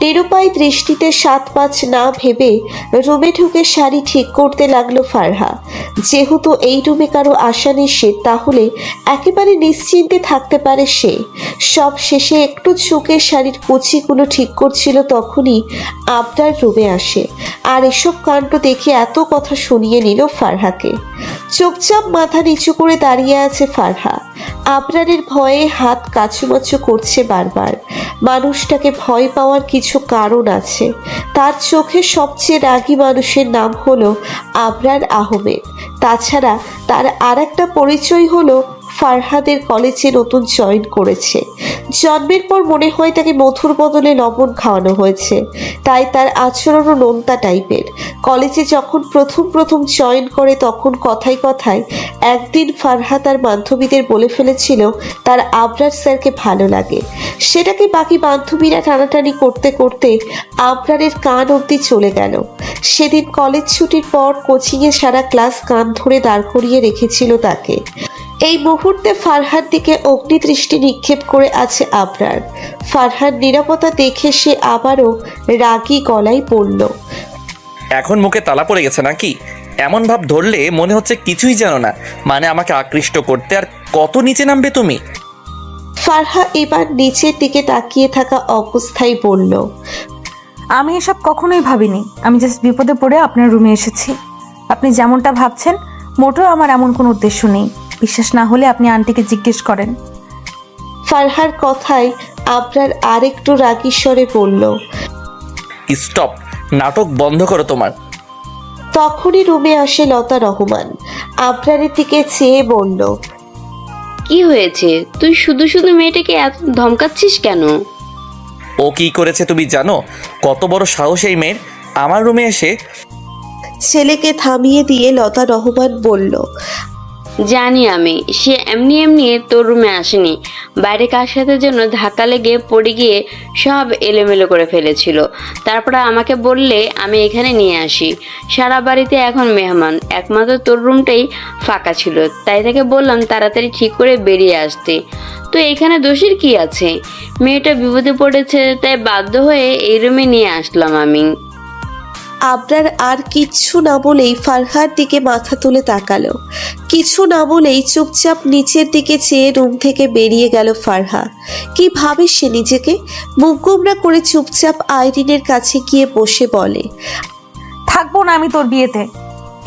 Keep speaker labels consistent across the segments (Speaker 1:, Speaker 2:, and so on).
Speaker 1: নিরুপায় দৃষ্টিতে ৭-৫ না ভেবে রুমে ঢুকে শাড়ি ঠিক করতে লাগলো ফারহা। যেহেতু এই রুমে কারো আসা নিষেধ, তাহলে একেবারে নিশ্চিন্তে থাকতে পারে সে। সব শেষে একটু ঝুঁকে শাড়ির কুচিগুলো ঠিক করছিল, তখনই আবরার রুমে আসে আর এসব কাণ্ড দেখে এত কথা শুনিয়ে নিল ফারহাকে। চুপচাপ মাথা নিচু করে দাঁড়িয়ে আছে ফারহা। আবরারের ভয়ে হাত কাচুমাচু করছে বারবার। মানুষটাকে ভয় পাওয়ার কিছু কারণ আছে। তার চোখে সবচেয়ে রাগী মানুষের নাম হলো আবরার আহমেদ। তাছাড়া তার আর একটা পরিচয় হলো ফারহাদের কলেজে নতুন জয়েন করেছে। জন্মের পর মনে হয় তাকে মধুর বদলে লবণ খাওয়ানো হয়েছে, তাই তার আচরণও নোনতা টাইপের। কলেজে যখন প্রথম জয়েন করে, তখন কথায় কথায় একদিন ফারহা তার বান্ধবীদের বলে ফেলেছিল তার আবরার স্যারকে ভালো লাগে। সেটাকে বাকি বান্ধবীরা টানাটানি করতে করতে আবরারের কান অবধি চলে গেল। সেদিন কলেজ ছুটির পর কোচিংয়ে সারা ক্লাস কান ধরে দাঁড় করিয়ে রেখেছিল তাকে। এই মুহূর্তে ফারহার দিকে অগ্নিদৃষ্টি নিক্ষেপ করে আছে আবরার। ফারহার নিরাপত্তা দেখে সে আবারও রাগী গলায় বলল,
Speaker 2: এখন মুখে তালা পড়ে গেছে নাকি? এমন ভাব ধরলে মনে হচ্ছে কিছুই জানো না, মানে আমাকে আকৃষ্ট করতে। আর কত নিচে নামবে তুমি?
Speaker 1: ফারহা এবার নিচের দিকে তাকিয়ে থাকা অবস্থায় বলল,
Speaker 3: আমি এসব কখনোই ভাবিনি। আমি জাস্ট বিপদে পড়ে আপনার রুমে এসেছি। আপনি যেমনটা ভাবছেন মোটেও আমার এমন কোনো উদ্দেশ্য নেই। বিশ্বাস না হলে আপনি আন্টিকে জিজ্ঞেস করেন।
Speaker 1: ফারহার কথায় আবরার আরেকটু রাগী স্বরে বলল,
Speaker 2: স্টপ, নাটক বন্ধ করো তোমার।
Speaker 1: তখনই রুমে আসে লতা রহমান। আবরারের দিকে চেয়ে বলল,
Speaker 4: কি হয়েছে? তুই শুধু শুধু মেয়েটাকে এত ধমকাচ্ছিস কেন?
Speaker 2: ও কি করেছে তুমি জানো? কত বড় সাহস এই মেয়ের আমার রুমে এসে।
Speaker 1: ছেলেকে থামিয়ে দিয়ে লতা রহমান বলল,
Speaker 4: জানি আমি, সে এমনি এমনি তোর রুমে আসেনি। বাইরে কার সাথে যেন ধাক্কা লেগে পড়ে গিয়ে সব এলোমেলো করে ফেলেছিল। তারপরে আমাকে বললে আমি এখানে নিয়ে আসি। সারা বাড়িতে এখন মেহমান, একমাত্র তোর রুমটাই ফাঁকা ছিল, তাই তাকে বললাম তাড়াতাড়ি ঠিক করে বেরিয়ে আসতে। তো এখানে দোষের কি আছে? মেয়েটা বিপদে পড়েছে, তাই বাধ্য হয়ে এই রুমে নিয়ে আসলাম আমি।
Speaker 1: আবরার আর কিচ্ছু না বলেই ফারহার দিকে মাথা তুলে তাকালো। কিছু না বলেই চুপচাপ নিচের দিকে চেয়ে রুম থেকে বেরিয়ে গেল ফারহা। কি ভাবে সে নিজেকে? মুখ গোমরা করে চুপচাপ আইরিনের কাছে গিয়ে বসে বলে,
Speaker 3: থাকবো না আমি তোর বিয়েতে,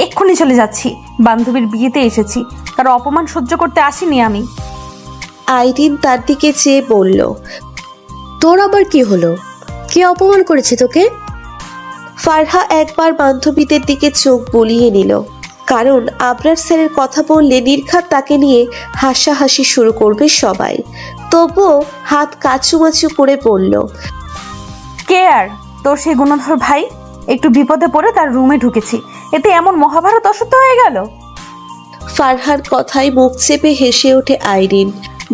Speaker 3: এক্ষুনি চলে যাচ্ছি। বান্ধবীর বিয়েতে এসেছি, কারো অপমান সহ্য করতে আসিনি আমি।
Speaker 1: আইরিন তার দিকে চেয়ে বলল,
Speaker 5: তোর আবার কি হলো? কে অপমান করেছে তোকে?
Speaker 1: ফারহা একবার বান্ধবীদের দিকে চোখ বুলিয়ে নিল, কারণ আবরার স্যারের কথা বললে নির্ঘাত তাকে নিয়ে হাসাহাসি শুরু করবে সবাই। তবুও হাত কাচুমাচু করে বলল,
Speaker 3: কে আর? তোর সেই গুণধর ভাই। একটু বিপদে পড়ে তার রুমে ঢুকেছি, এতে এমন মহাভারত অসত্য হয়ে গেল।
Speaker 1: ফারহার কথায় মুখ চেপে হেসে ওঠে আইরিন,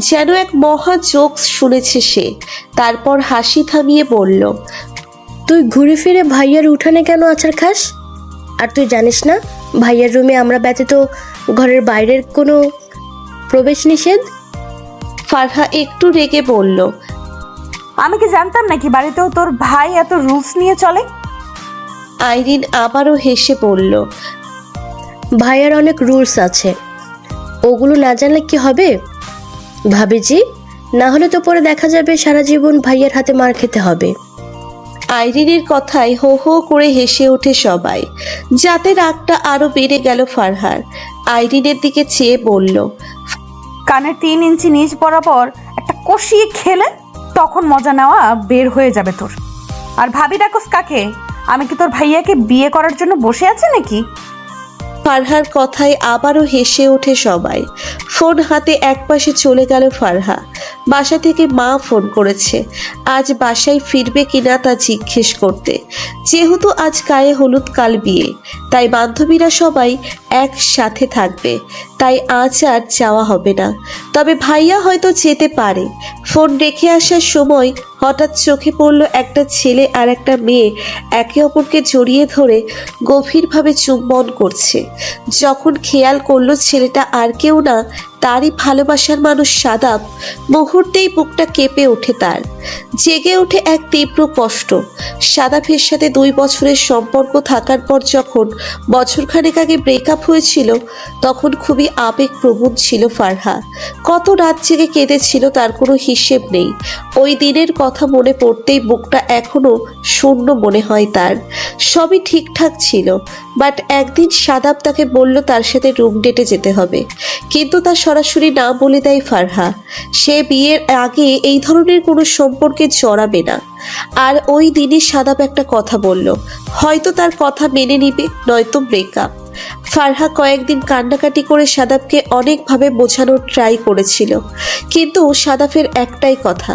Speaker 1: যেন এক মহা জোকস শুনেছে সে। তারপর হাসি থামিয়ে বলল,
Speaker 5: তুই ঘুরে ফিরে ভাইয়ার উঠানে কেন আছাড় খাস? আর তুই জানিস না ভাইয়ার রুমে আমরা ব্যতীত ঘরের বাইরের কোনো প্রবেশ নিষেধ?
Speaker 1: ফারহা একটু রেগে বলল,
Speaker 3: আমি কি জানতাম নাকি বাড়িতেও তোর ভাই এত রুলস নিয়ে চলে?
Speaker 1: আইরিন আবারও হেসে বলল,
Speaker 5: ভাইয়ার অনেক রুলস আছে, ওগুলো না জানলে কি হবে ভাবিজি? না হলে তো পরে দেখা যাবে সারা জীবন ভাইয়ার হাতে মার খেতে হবে।
Speaker 1: আইরিনের কথায় হো হো করে হেসে ওঠে সবাই, যাতে রাগটা আরো বেড়ে গেল ফারহার। আইরিনের দিকে চেয়ে বলল,
Speaker 3: কানের 3 ইঞ্চি নিচ বরাবর একটা কষিয়ে খেলে তখন মজা নেওয়া বের হয়ে যাবে তোর। আর ভাবি ডাকস কাকে? আমি কি তোর ভাইয়াকে বিয়ে করার জন্য বসে আছি নাকি?
Speaker 1: ফারহার কথায় আবারও হেসে ওঠে সবাই। ফোন হাতে একপাশে চলে গেল ফারহা। বাসা থেকে মা ফোন করেছে, আজ বাসায় ফিরবে কিনা তা জিজ্ঞেস করতে। যেহেতু আজ গায়ে হলুদ কাল বিয়ে, তাই বান্ধবীরা সবাই একসাথে থাকবে, তাই আজ আর যাওয়া হবে না। তবে ভাইয়া হয়তো যেতে পারে। ফোন রেখে আসার সময় হঠাৎ চোখে পড়ল একটা ছেলে আর একটা মেয়ে একে অপরকে জড়িয়ে ধরে গভীরভাবে চুম্বন করছে। যখন খেয়াল করলো ছেলেটা আর কেউ না, তারই ভালোবাসার মানুষ সাদাব, মুহূর্তেই বুকটা কেঁপে ওঠে তার। জেগে ওঠে এক তীব্র কষ্ট। সাদাবের সাথে 2 বছরের সম্পর্ক থাকার পর যখন বছরখানেক আগে ব্রেকআপ হয়েছিল, তখন খুবই আবেগপ্রবণ ছিল ফারহা। কত রাত জেগে কেঁদেছিল তার কোনো হিসেব নেই। ওই দিনের কথা মনে পড়তেই বুকটা এখনো শূন্য মনে হয় তার। সবই ঠিকঠাক ছিল, বাট একদিন সাদাব তাকে বলল তার সাথে রুম ডেটে যেতে হবে, কিন্তু তা সরাসরি না বলে দেয় ফারহা। সে বিয়ের আগে এই ধরনের কোনো সম্পর্কে জড়াবে না। আর ওই দিনই সাদাব একটা কথা বলল, হয়তো তার কথা মেনে নিবে, নয়তো ব্রেকআপ। ফারহা কয়েকদিন কান্নাকাটি করে সাদাবকে অনেকভাবে বোঝানোর ট্রাই করেছিল, কিন্তু সাদাবের একটাই কথা,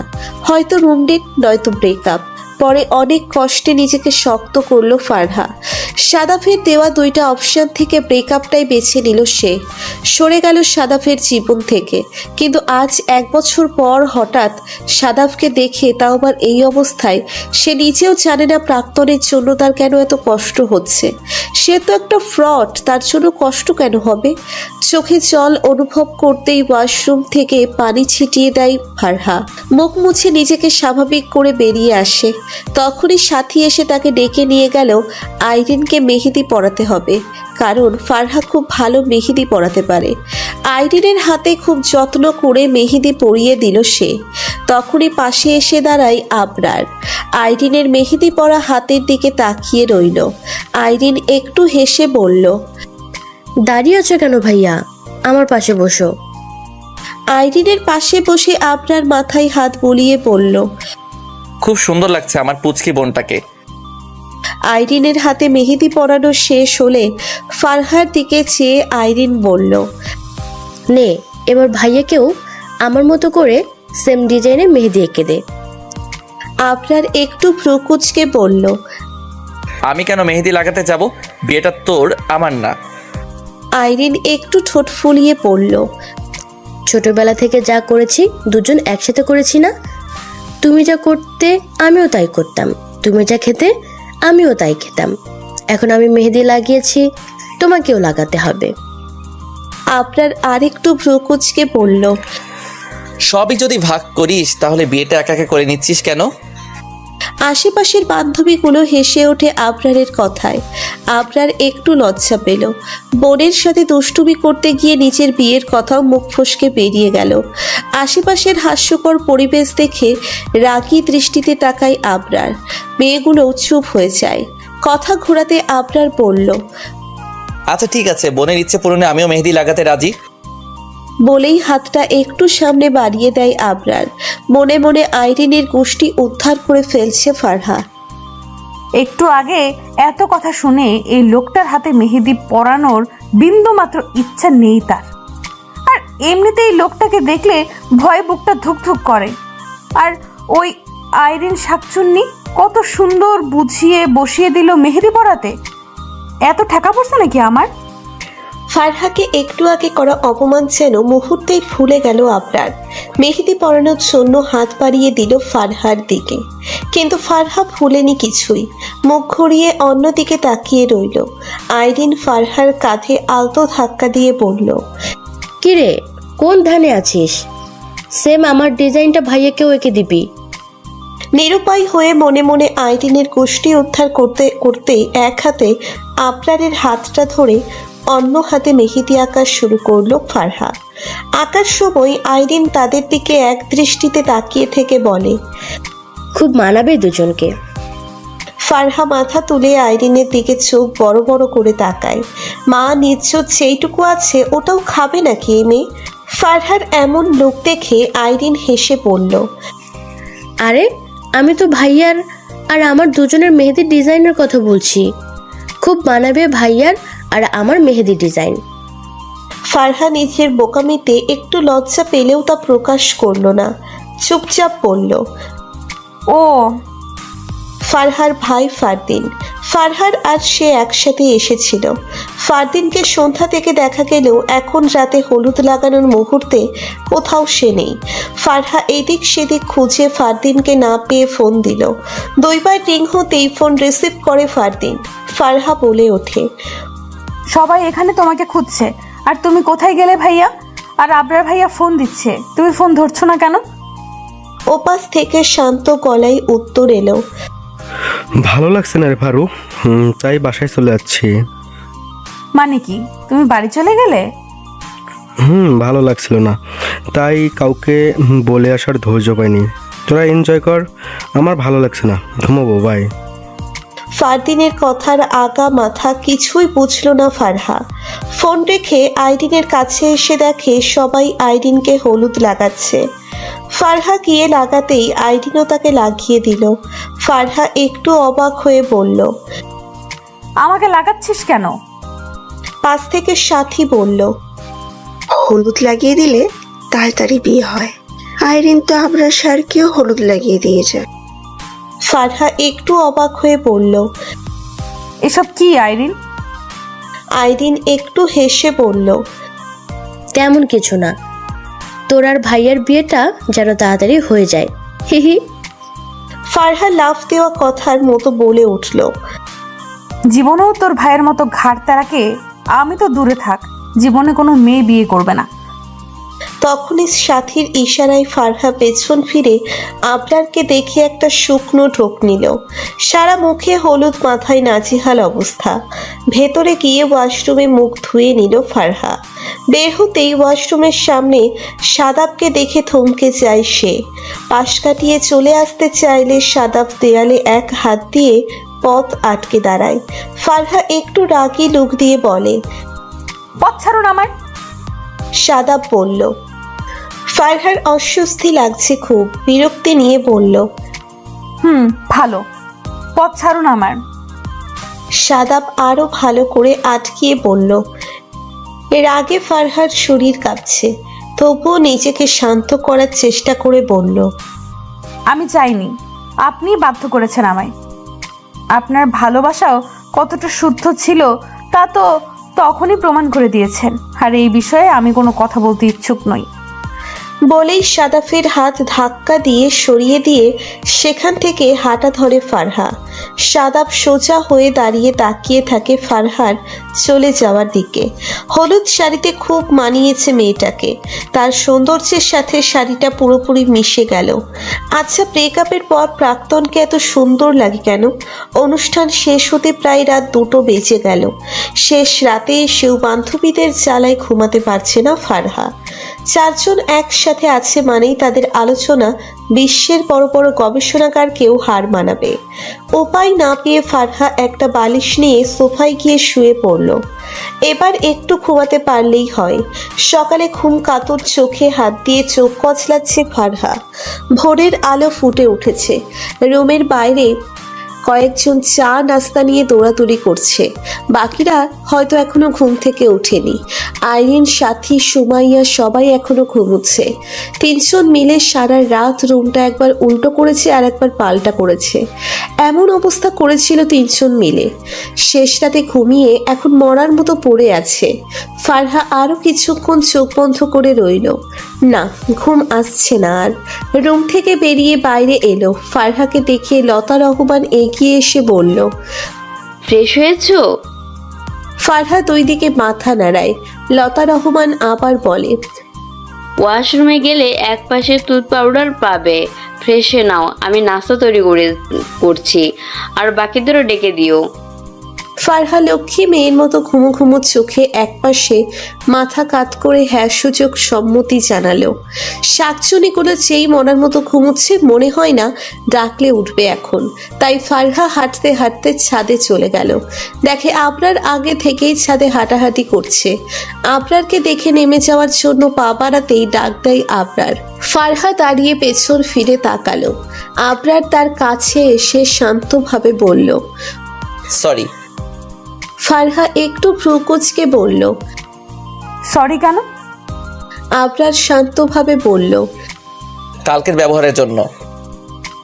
Speaker 1: হয়তো রুম ডেট নয়তো ব্রেকআপ। পরে অনেক কষ্টে নিজেকে শক্ত করলো ফারহা। সাদাফের দেওয়া 2টা অপশন থেকে ব্রেকআপটাই বেছে নিল সে। সরে গেল সাদাফের জীবন থেকে। কিন্তু আজ 1 বছর পর হঠাৎ সাদাফকে দেখে, তাও আবার এই অবস্থায়, সে নিজেও জানে না প্রাক্তনের জন্য তার কেন এত কষ্ট হচ্ছে। সে তো একটা ফ্রড, তার জন্য কষ্ট কেন হবে? চোখে জল অনুভব করতেই ওয়াশরুম থেকে পানি ছিটিয়ে দেয় ফারহা। মুখ মুছে নিজেকে স্বাভাবিক করে বেরিয়ে আসে। তখনই সাথী এসে তাকে ডেকে নিয়ে গেল আইরিনকে মেহেদি পরাতে হবে, কারণ ফারহা খুব ভালো মেহেদি পরাতে পারে। আইরিনের হাতে খুব যত্ন করে মেহেদি পরিয়ে দিল সে। তখনই পাশে এসে দাঁড়ায় আবরার। আইরিনের মেহেদি পরা হাতের দিকে তাকিয়ে রইল। আইরিন একটু হেসে বলল,
Speaker 5: দাঁড়িয়ে আছো কেন ভাইয়া? আমার পাশে বসো।
Speaker 1: আইরিনের পাশে বসে আবরার মাথায় হাত বুলিয়ে বলল।
Speaker 2: খুব সুন্দর লাগছে আমার পুচকি বোনটাকে।
Speaker 1: আইরিনের হাতে মেহেদি পরানো শেষ হলে ফারহার দিকে চেয়ে আইরিন বলল,
Speaker 5: নে এবার ভাইয়াকেও আমার মতো করে সেম ডিজাইনে মেহেদি এঁকে দে।
Speaker 1: আবরার একটু ভ্রুকুচকে বলল,
Speaker 2: আমি কেন মেহেদি লাগাতে যাব? বিয়েটা তোর, আমার না।
Speaker 1: আইরিন একটু ঠোঁট ফুলিয়ে পড়ল,
Speaker 5: ছোটবেলা থেকে যা করেছি দুজন একসাথে করেছি না? তুমি যা করতে আমিও তাই করতাম, তুমি যা খেতে আমিও তাই খেতাম। এখন আমি মেহেদি লাগিয়েছি, তোমাকেও লাগাতে হবে।
Speaker 1: আবরার আরেকটু ভ্রুকুচকে বলল,
Speaker 2: সবই যদি ভাগ করিস তাহলে বিয়েটা একা একা করে নিচ্ছিস কেন?
Speaker 1: আশেপাশের বান্ধবীগুলো হেসে ওঠে আবরারের কথায়। আবরার একটু লজ্জা পেল। বোনের সাথে দুষ্টুমি করতে গিয়ে নিজের বিয়ের কথাও মুখ ফসকে বেরিয়ে গেল। আশেপাশের হাস্যকর পরিবেশ দেখে রাগী দৃষ্টিতে তাকায় আবরার। মেয়েগুলোও চুপ হয়ে যায়। কথা ঘোরাতে আবরার বলল,
Speaker 2: আচ্ছা ঠিক আছে, বোনের ইচ্ছে পূরণে আমিও মেহেদি লাগাতে রাজি।
Speaker 1: বলেই হাতটা একটু সামনে বাড়িয়ে দেয় আবরার। মনে মনে আইরিনের গোষ্ঠী উদ্ধার করে ফেলছে ফারহা।
Speaker 3: একটু আগে এত কথা শুনে এই লোকটার হাতে মেহেদি পরানোর বিন্দু মাত্র ইচ্ছা নেই তার। আর এমনিতেই লোকটাকে দেখলে ভয়ে বুকটা ধুকধুক করে। আর ওই আইরিন শাকচুন্নি কত সুন্দর বুঝিয়ে বসিয়ে দিল মেহেদি পরাতে। এত ঠেকা পড়ছে নাকি আমার?
Speaker 1: ফারহাকে একটু আগে করা অপমান যেন মুহূর্তেই ভুলে গেল আবরার। মেহেদি পরানোর জন্য হাত বাড়িয়ে দিল ফারহার দিকে, কিন্তু ফারহা ভুলেনি কিছুই। মুখ ঘুরিয়ে অন্যদিকে তাকিয়ে রইল। আইরিন ফারহার কাঁধে আলতো ধাক্কা দিয়ে বলল,
Speaker 5: কিরে কোন ধ্যানে আছিস? সেম আমার ডিজাইনটা ভাইয়াকেও এঁকে দিবি।
Speaker 1: নিরুপায় হয়ে মনে মনে আইরিনের গোষ্ঠী উদ্ধার করতে করতে এক হাতে আবরারের হাতটা ধরে অন্য হাতে মেহেদি আঁকা শুরু করলো ফারহা। আঁকার সময় আইরিন তাদের দিকে এক দৃষ্টিতে তাকিয়ে থেকে বলে,
Speaker 5: খুব মানাবে দুজনকে।
Speaker 1: ফারহা মাথা তুলে আইরিনের দিকে চোখ বড় বড় করে তাকায়। মা নিশ্চয় যেইটুকু আছে ওটাও খাবে নাকি এই মেয়ে? ফারহার এমন লোক দেখে আইরিন হেসে বলল,
Speaker 5: আরে আমি তো ভাইয়ার আর আমার দুজনের মেহেদির ডিজাইনের কথা বলছি। খুব মানাবে ভাইয়ার আর আমার মেহেদি ডিজাইন।
Speaker 1: ফারহা নিজের বোকামিতে একটু লজ্জা পেলেও তা প্রকাশ করলো না, চুপচাপ বলল,
Speaker 3: ও
Speaker 1: ফারহার ভাই ফারদিন। ফারহার আর সে একসাথে এসেছিল। ফারদিনকে সন্ধ্যা থেকে দেখা গেলেও এখন রাতে হলুদ লাগানোর মুহূর্তে কোথাও সে নেই। ফারহা এদিক সেদিক খুঁজে ফারদিনকে না পেয়ে ফোন দিল। দুইবার রিং হতেই ফোন রিসিভ করে ফারদিন। ফারহা বলে ওঠে,
Speaker 3: সবাই এখানে তোমাকে খুঁজছে। আর তুমি কোথায় গেলে ভাইয়া? আর আবরার ভাইয়া ফোন দিচ্ছে, তুমি ফোন ধরছো না কেন?
Speaker 1: ওপাশ থেকে শান্ত গলায় উত্তর এলো,
Speaker 6: ভালো লাগছে না রে ফারু, তাই বাসায় চলে যাচ্ছি।
Speaker 3: মানে কি, তুমি বাড়ি চলে গেলে?
Speaker 6: ভালো লাগছিল না, তাই কাউকে বলে আসার ধৈর্য পাইনি। তোরা এনজয় কর, আমার ভালো লাগছে না, ঘুমাবো, বাই।
Speaker 1: ফারদিনের কথার আগা মাথা কিছুই বুঝল না ফারহা। ফোন রেখে আইরিনের কাছে এসে দেখে সবাই আইরিনকে হলুদ লাগাচ্ছে। ফারহা গিয়ে লাগাতেই আইরিনও তাকে লাগিয়ে দিল। ফারহা একটু অবাক হয়ে বলল,
Speaker 3: আমাকে লাগাচ্ছিস কেন?
Speaker 1: পাশ থেকে সাথী বলল,
Speaker 7: হলুদ লাগিয়ে দিলে তাড়াতাড়ি বিয়ে হয়। আইরিন তো আবরার স্যারকেও হলুদ লাগিয়ে দিয়েছে।
Speaker 1: ফারহা একটু অবাক হয়ে বলল।
Speaker 3: এসব কি আইরিন?
Speaker 1: আইরিন একটু হেসে বলল,
Speaker 5: তেমন কিছু না, তোর আর ভাইয়ার বিয়েটা যেন তাড়াতাড়ি হয়ে যায়, হি হি।
Speaker 1: ফারহা লাফ দেওয়া কথার মতো বলে উঠল,
Speaker 3: জীবনেও তোর ভাইয়ের মতো ঘাড় তারাকে আমি তো দূরে থাক, জীবনে কোনো মেয়ে বিয়ে করবে না।
Speaker 1: তখনই সাথীর ইশারায় ফারহা পেছন ফিরে আবরারকে দেখে একটা শুকনো ঢোক নিল। সারা মুখে হলুদ, মাথায় নাজেহাল অবস্থা। ভেতরে গিয়ে ওয়াশরুমে মুখ ধুয়ে নিল ফারহা। বের হতেই ওয়াশরুমের সামনে সাদাবকে দেখে থমকে যায় সে। পাশ কাটিয়ে চলে আসতে চাইলে সাদাব দেয়ালে এক হাত দিয়ে পথ আটকে দাঁড়ায়। ফারহা একটু রাগী লুক দিয়ে বলে,
Speaker 3: পথ ছাড়ুন আমার।
Speaker 1: সাদাব বলল। ফারহার অস্বস্তি লাগছে খুব, বিরক্তি নিয়ে বলল,
Speaker 3: ভালো, পথ ছাড়ুন আমার।
Speaker 1: সাদাব আরো ভালো করে আটকিয়ে বলল। এর আগে ফারহার শরীর কাঁপছে, তবুও নিজেকে শান্ত করার চেষ্টা করে বলল,
Speaker 3: আমি চাইনি, আপনি বাধ্য করেছেন আমায়। আপনার ভালোবাসাও কতটা শুদ্ধ ছিল তা তো তখনই প্রমাণ করে দিয়েছেন। আর এই বিষয়ে আমি কোনো কথা বলতে ইচ্ছুক নই।
Speaker 1: বলেই সাদাফের হাত ধাক্কা দিয়ে সরিয়ে দিয়ে সেখান থেকে হাঁটা ধরে ফারহা। সাদাব সোজা হয়ে দাঁড়িয়ে তাকিয়ে থাকে ফারহার চলে যাওয়ার দিকে। হলুদ শাড়িতে খুব মানিয়েছে মেয়েটাকে, তার সৌন্দর্যের সাথে শাড়িটা পুরোপুরি মিশে গেল। আচ্ছা, ব্রেকআপের পর প্রাক্তনকে এত সুন্দর লাগে কেন? অনুষ্ঠান শেষ হতে প্রায় রাত 2টো বেজে গেল। শেষ রাতে এসেও বান্ধবীদের জ্বালায় ঘুমাতে পারছে না ফারহা। 4 জন একসাথে আছে মানেই তাদের আলোচনা বিশ্বের বড় বড় গবেষণাগারকেও হার মানাবে। উপায় না পেয়ে ফারহা একটা বালিশ নিয়ে সোফায় গিয়ে শুয়ে পড়ল। এবার একটু ঘুমাতে পারলেই হয়। সকালে ঘুম কাতর চোখে হাত দিয়ে চোখ কচলাচ্ছে ফারহা। ভোরের আলো ফুটে উঠেছে। রুমের বাইরে কয়েকজন চা নাস্তা নিয়ে দৌড়াদৌড়ি করছে। বাকিরা হয়তো এখনো ঘুম থেকে ওঠেনি। আইরিন, সাথী, সুমাইয়া সবাই এখনো ঘুমোচ্ছে। 3 জন মিলে সারা রাত রুমটা একবার উল্টো করেছে আর একবার পাল্টা করেছে। এমন অবস্থা করেছিল 3 জন মিলে। শেষ রাতে ঘুমিয়ে এখন মরার মতো পড়ে আছে। ফারহা আরো কিছুক্ষণ চোখ বন্ধ করে রইল। না, ঘুম আসছে না আর। রুম থেকে বেরিয়ে বাইরে এলো। ফারহাকে দেখে লতা রহমান এগিয়ে এসে বলল,
Speaker 4: ফ্রেশ হয়েছো?
Speaker 1: ফারহা 2 দিকে মাথা নাড়ায়। লতা রহমান আবার বলে,
Speaker 4: ওয়াশরুমে গেলে এক পাশে টুথ পাউডার পাবে, ফ্রেশে নাও, আমি নাস্তা তৈরি করছি, আর বাকিদেরও ডেকে দিও।
Speaker 1: ফারহা লক্ষ্মী মেয়ের মতো ঘুমো ঘুমো চোখে একপাশে মাথা কাত করে হ্যাঁ সূচক সম্মতি জানালো। 7 জনই কোনো চেয়েই মরার মতো ঘুমোচ্ছে, মনে হয় না ডাকলে উঠবে এখন। তাই ফারহা হাঁটতে হাঁটতে ছাদে চলে গেল। দেখে আবরার আগে থেকেই ছাদে হাঁটাহাঁটি করছে। আবরারকে দেখে নেমে যাওয়ার জন্য পা বাড়াতেই ডাক দেয় আবরার। ফারহা দাঁড়িয়ে পেছন ফিরে তাকালো। আবরার তার কাছে এসে শান্তভাবে বলল,
Speaker 2: সরি।
Speaker 1: ফারহা একটু ভ্রুকুচকে বলল,
Speaker 3: সরি কেন?
Speaker 1: আবরার শান্তভাবে বলল,
Speaker 2: কালকের ব্যবহারের জন্য।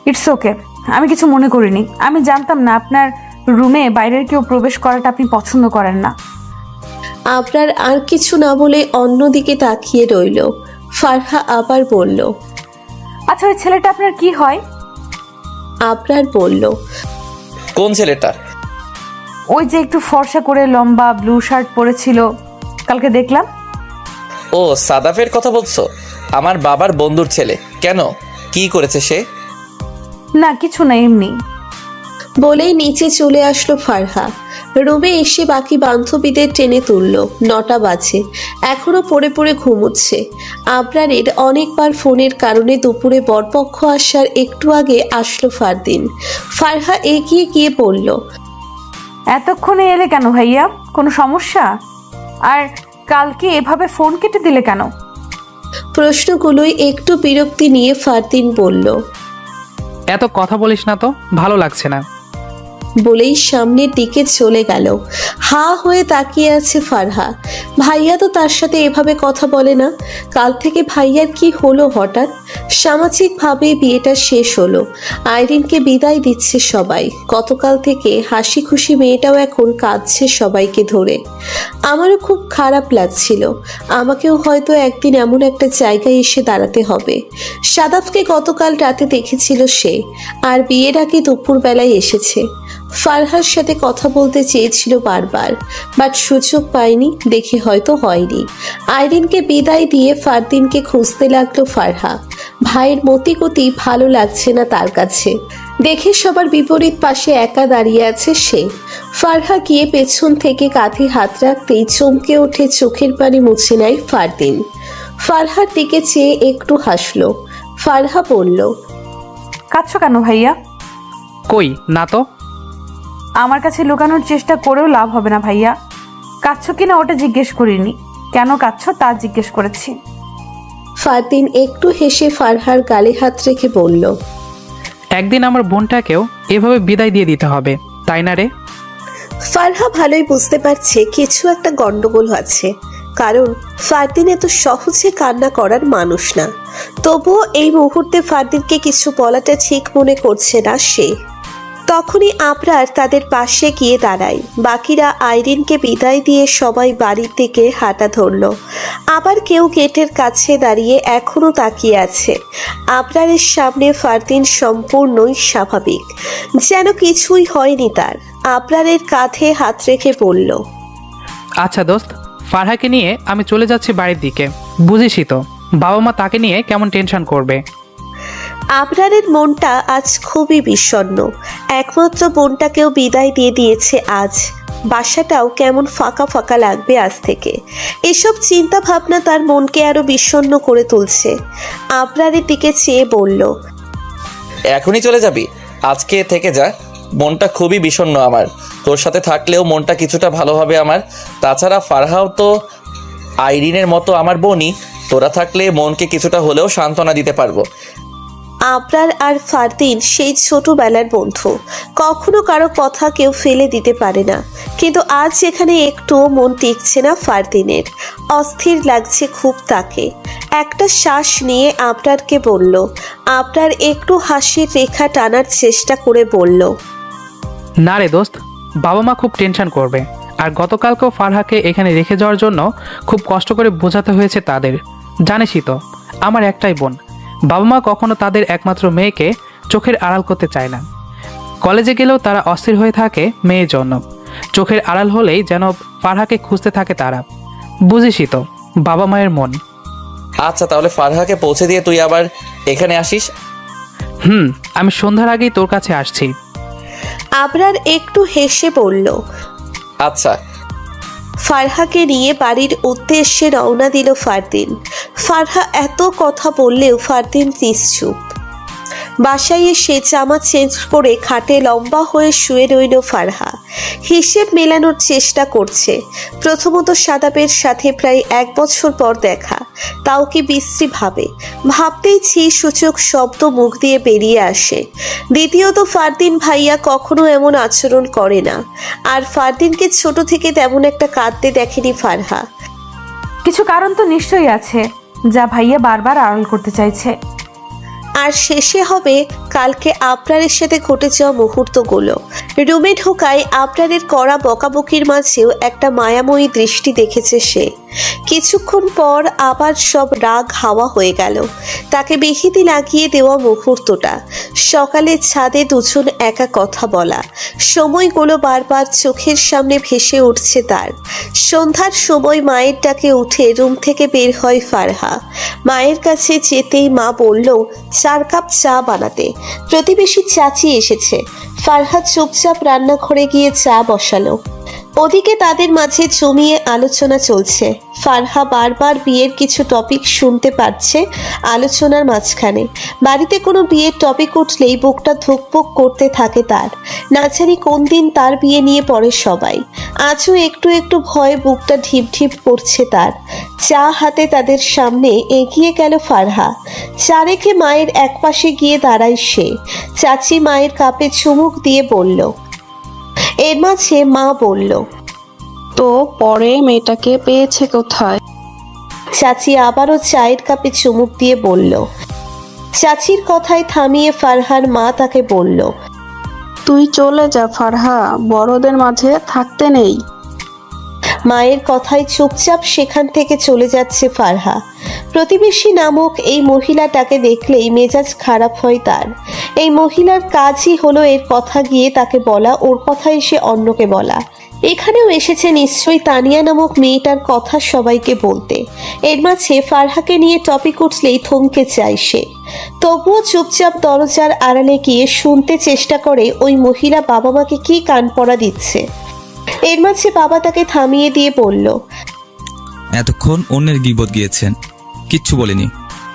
Speaker 3: ইটস ওকে, আমি কিছু মনে করিনি। আমি জানতাম না আপনার রুমে বাইরের কেউ প্রবেশ করাটা আপনি পছন্দ করেন না।
Speaker 1: আবরার আর কিছু না বলে অন্যদিকে তাকিয়ে রইল। ফারহা আবার বলল।
Speaker 3: আচ্ছা, ওই ছেলেটা আপনার কি হয়?
Speaker 1: আবরার বলল।
Speaker 2: কোন ছেলেটা?
Speaker 3: ওই যে একটু ফর্সা করে লম্বা ব্লু শার্ট পরেছিল, কালকে দেখলাম।
Speaker 2: ও সাদাফের কথা বলছো? আমার বাবার বন্ধুর ছেলে। কেন, কি করেছে সে?
Speaker 3: না কিছু না, এমনি।
Speaker 1: বলেই নিচে চলে আসলো ফারহা। রুমে এসে বাকি বান্ধবীদের টেনে তুলল। 9টা বাজে, এখনো পড়ে পড়ে ঘুমোচ্ছে। আবরারের অনেকবার ফোনের কারণে দুপুরে বরপক্ষ আসার একটু আগে আসলো ফারদিন। ফারহা এগিয়ে গিয়ে বলল।
Speaker 3: এতক্ষণে এলে কেন ভাইয়া? কোনো সমস্যা? আর কালকে এভাবে ফোন কেটে দিলে কেন?
Speaker 1: প্রশ্নগুলোই একটু বিরক্তি নিয়ে ফারদিন বলল।
Speaker 8: এত কথা বলিস না তো, ভালো লাগছে না।
Speaker 1: বলেই সামনের দিকে চলে গেল। হা হয়ে তাকিয়ে আছে ফারহা। ভাইয়া তো তার সাথে এভাবে কথা বলে না। কাল থেকে ভাইয়ার কি হলো হঠাৎ? সামাজিকভাবে বিয়েটা শেষ হলো, আইরিনকে বিদায় দিচ্ছে সবাই। গতকাল থেকে হাসি খুশি মেয়েটাও এখন কাঁদছে সবাইকে ধরে। আমারও খুব খারাপ লাগছিল। আমাকেও হয়তো একদিন এমন একটা জায়গায় এসে দাঁড়াতে হবে। সাদাফকে গতকাল রাতে দেখেছিল সে, আর বিয়ের আগে দুপুরবেলায় এসেছে। ফারহার সাথে কথা বলতে চেয়েছিল বারবার, বাট সুযোগ পায়নি, দেখে হয়তো হয়নি। আইরিনকে বিদায় দিয়ে ফারদিনকে খুঁজতে লাগলো ফারহা। ভাইয়ের মতিগতি ভালো লাগছে না তার কাছে। দেখে সবার বিপরীত পাশে একা দাঁড়িয়ে আছে সে। ফারহা গিয়ে পেছন থেকে কাঁধে হাত রাখতেই চমকে ওঠে, চোখের পানি মুছে নেয় ফারদিন। ফারহার দিকে চেয়ে একটু হাসলো। ফারহা বলল।
Speaker 3: কাঁদছো কেন ভাইয়া?
Speaker 8: কই না তো।
Speaker 3: আমার কাছে লুকানোর চেষ্টা করেও লাভ হবে না ভাইয়া। কাঁদছো কিনা ওটা জিজ্ঞেস করিনি, কেন কাঁদছো তা জিজ্ঞেস করেছি।
Speaker 1: ফারদিন একটু হেসে ফারহার গালে হাত রেখে বলল।
Speaker 8: একদিন আমার বোনটাকেও এভাবে বিদায় দিয়ে দিতে হবে, তাই না রে?
Speaker 1: ফারহা ভালোই বুঝতে পারছে কিছু একটা গন্ডগোল আছে, কারণ ফারদিন এত সহজে কান্না করার মানুষ না। তবুও এই মুহূর্তে ফারদিনকে কিছু বলাটা ঠিক মনে করছে না সে। তখনই আবরার তাদের পাশে গিয়ে দাঁড়ায়। বাকিরা আইরিনকে বিদায় দিয়ে সবাই বাড়ির দিকে হাঁটা ধরল। আবার কেউ গেটের কাছে দাঁড়িয়ে এখনো তাকিয়ে আছে। আবরারের সামনে ফারদিন সম্পূর্ণই স্বাভাবিক, যেন কিছুই হয়নি তার। আবরারের কাঁধে হাত রেখে বলল।
Speaker 8: আচ্ছা দোস্ত, ফারহাকে নিয়ে আমি চলে যাচ্ছি বাড়ির দিকে। বুঝিসই তো, বাবা মা তাকে নিয়ে কেমন টেনশন করবে।
Speaker 1: আবরারের মনটা আজ খুবই বিষণ্ণ। একমাত্র বোনটাকেও বিদায় দিয়ে দিয়েছে আজ। বাসাটাও কেমন ফাঁকা ফাঁকা লাগবে আজ থেকে। এসব চিন্তা ভাবনা তার মনকে আরো বিষণ্ণ করে তুলছে। আবরারের দিকে চেয়ে বলল।
Speaker 2: এখনই চলে যাবি? আজকে থেকে যা। মনটা খুবই বিষণ্ণ আমার। তোর সাথে থাকলেও মনটা কিছুটা ভালো হবে আমার। তাছাড়া ফারহাও তো আইরিনের মতো আমার বোনই। তোরা থাকলে মনকে কিছুটা হলেও সান্ত্বনা দিতে পারবো।
Speaker 1: আবরার আর ফারদিন সেই ছোটবেলার বন্ধু, কখনো কারো কথা কেউ ফেলে দিতে পারে না। কিন্তু আজ এখানে একটুও মন টিকছে না ফারদিনের। অস্থির লাগছে খুব তাকে। একটা শ্বাস নিয়ে আবরারকে বলল। আবরার একটু হাসির রেখা টানার চেষ্টা করে বলল।
Speaker 8: না রে দোস্ত, বাবা মা খুব টেনশন করবে। আর গতকালকেও ফারহাকে এখানে রেখে যাওয়ার জন্য খুব কষ্ট করে বোঝাতে হয়েছে তাদের। জানিসই তো, আমার একটাই বোন। বাবা মা কখনো তাদের একমাত্র মেয়েকে চোখের আড়াল করতে চায় না। কলেজে গেলেও তারা অস্থির হয়ে থাকে মেয়ের জন্য। চোখের আড়াল হলেই যেন ফারহাকে খুঁজতে থাকে তারা। বুঝিসই তো বাবা মায়ের মন।
Speaker 2: আচ্ছা তাহলে ফারহাকে পৌঁছে দিয়ে তুই আবার এখানে আসিস।
Speaker 8: আমি সন্ধ্যার আগেই তোর কাছে আসছি।
Speaker 1: আবরার একটু হেসে বলল।
Speaker 2: আচ্ছা।
Speaker 1: ফারহাকে নিয়ে বাড়ির উদ্দেশ্যে রওনা দিল ফারদিন। ফারহা এত কথা বললেও ফারদিন নিশ্চুপ। বাসায় এসে জামা চেঞ্জ করে খাটে লম্বা হয়ে শুয়ে রইল ফারহা। হিসেব মেলানোর চেষ্টা করছে। প্রথমত সাদাবের সাথে প্রায় 1 বছর পর দেখা, তাও কি বিশ্রী ভাবে। ভাবতেই ছি সূচক শব্দ মুখ দিয়ে বেরিয়ে আসে। দ্বিতীয়ত ফারদিন ভাইয়া কখনো এমন আচরণ করে না। আর ফারদিনকে ছোট থেকে তেমন একটা কাঁদতে দেখেনি ফারহা।
Speaker 3: কিছু কারণ তো নিশ্চয়ই আছে যা ভাইয়া বারবার আড়াল করতে চাইছে।
Speaker 1: আর শেষে হবে কালকে আবরারের সাথে ঘটে যাওয়া মুহূর্তগুলো। রুমে ঢোকায় আবরারের কড়া বকাবকির মাঝেও একটা মায়াময়ী দৃষ্টি দেখেছে সে। কিছুক্ষণ পর আবার সব রাগ হাওয়া হয়ে গেল। তাকে বিহিতি লাগিয়ে দেওয়া মুহূর্তটা, সকালে ছাদে দুজন একা কথা বলা, সময়গুলো বারবার চোখের সামনে ভেসে উঠছে তার। সন্ধ্যার সময় মায়ের ডাকে উঠে রুম থেকে বের হয় ফারহা। মায়ের কাছে যেতেই মা বলল 4 কাপ চা বানাতে, প্রতিবেশী চাচি এসেছে। ফারহা চুপচাপ রান্নাঘরে গিয়ে চা বসালো। ওদিকে তাদের মাঝে জমিয়ে আলোচনা চলছে। ফারহা বারবার বিয়ের কিছু টপিক শুনতে পাচ্ছে আলোচনার মাঝখানে। বাড়িতে কোনো বিয়ের টপিক উঠলেই বুকটা ধুকপুক করতে থাকে তার। না জানি কোন দিন তার বিয়ে নিয়ে পড়ে সবাই। আজও একটু একটু ভয়ে বুকটা ঢিপ ঢিপ করছে তার। চা হাতে তাদের সামনে এগিয়ে গেল ফারহা। চা রেখে মায়ের একপাশে গিয়ে দাঁড়ায় সে। চাচি মায়ের কাপে চুমুক দিয়ে বলল। এর মাঝে মা বলল,
Speaker 9: তো পরে মেয়েটাকে পেয়েছে কোথায়?
Speaker 1: চাচি আবারও চায়ের কাপে চুমুক দিয়ে বলল। চাচির কথায় থামিয়ে ফারহার মা তাকে বলল,
Speaker 9: তুই চলে যা ফারহা, বড়দের মাঝে থাকতে নেই।
Speaker 1: মায়ের কথায় চুপচাপ সেখান থেকে চলে যাচ্ছে ফারহা। প্রতিবেশী নামক এই মহিলাটাকে দেখলেই মেজাজ খারাপ হয় তার। এই মহিলার কাজই হলো এর কথা গিয়ে তাকে বলা, ওর কথা এসে অন্যকে বলা। এখানেও এসেছে নিশ্চয়ই তানিয়া নামক মেয়েটার কথা সবাইকে বলতে। এর মাঝে ফারহাকে নিয়ে টপিক উঠলেই থমকে যায় সে। তবুও চুপচাপ দরজার আড়ালে গিয়ে শুনতে চেষ্টা করে ওই মহিলা বাবা মাকে কি কান পড়া দিচ্ছে। এর মাঝে বাবা তাকে থামিয়ে দিয়ে বলল,
Speaker 10: এতক্ষণ অন্যের গিবত গিয়েছেন, কিচ্ছু বলিনি,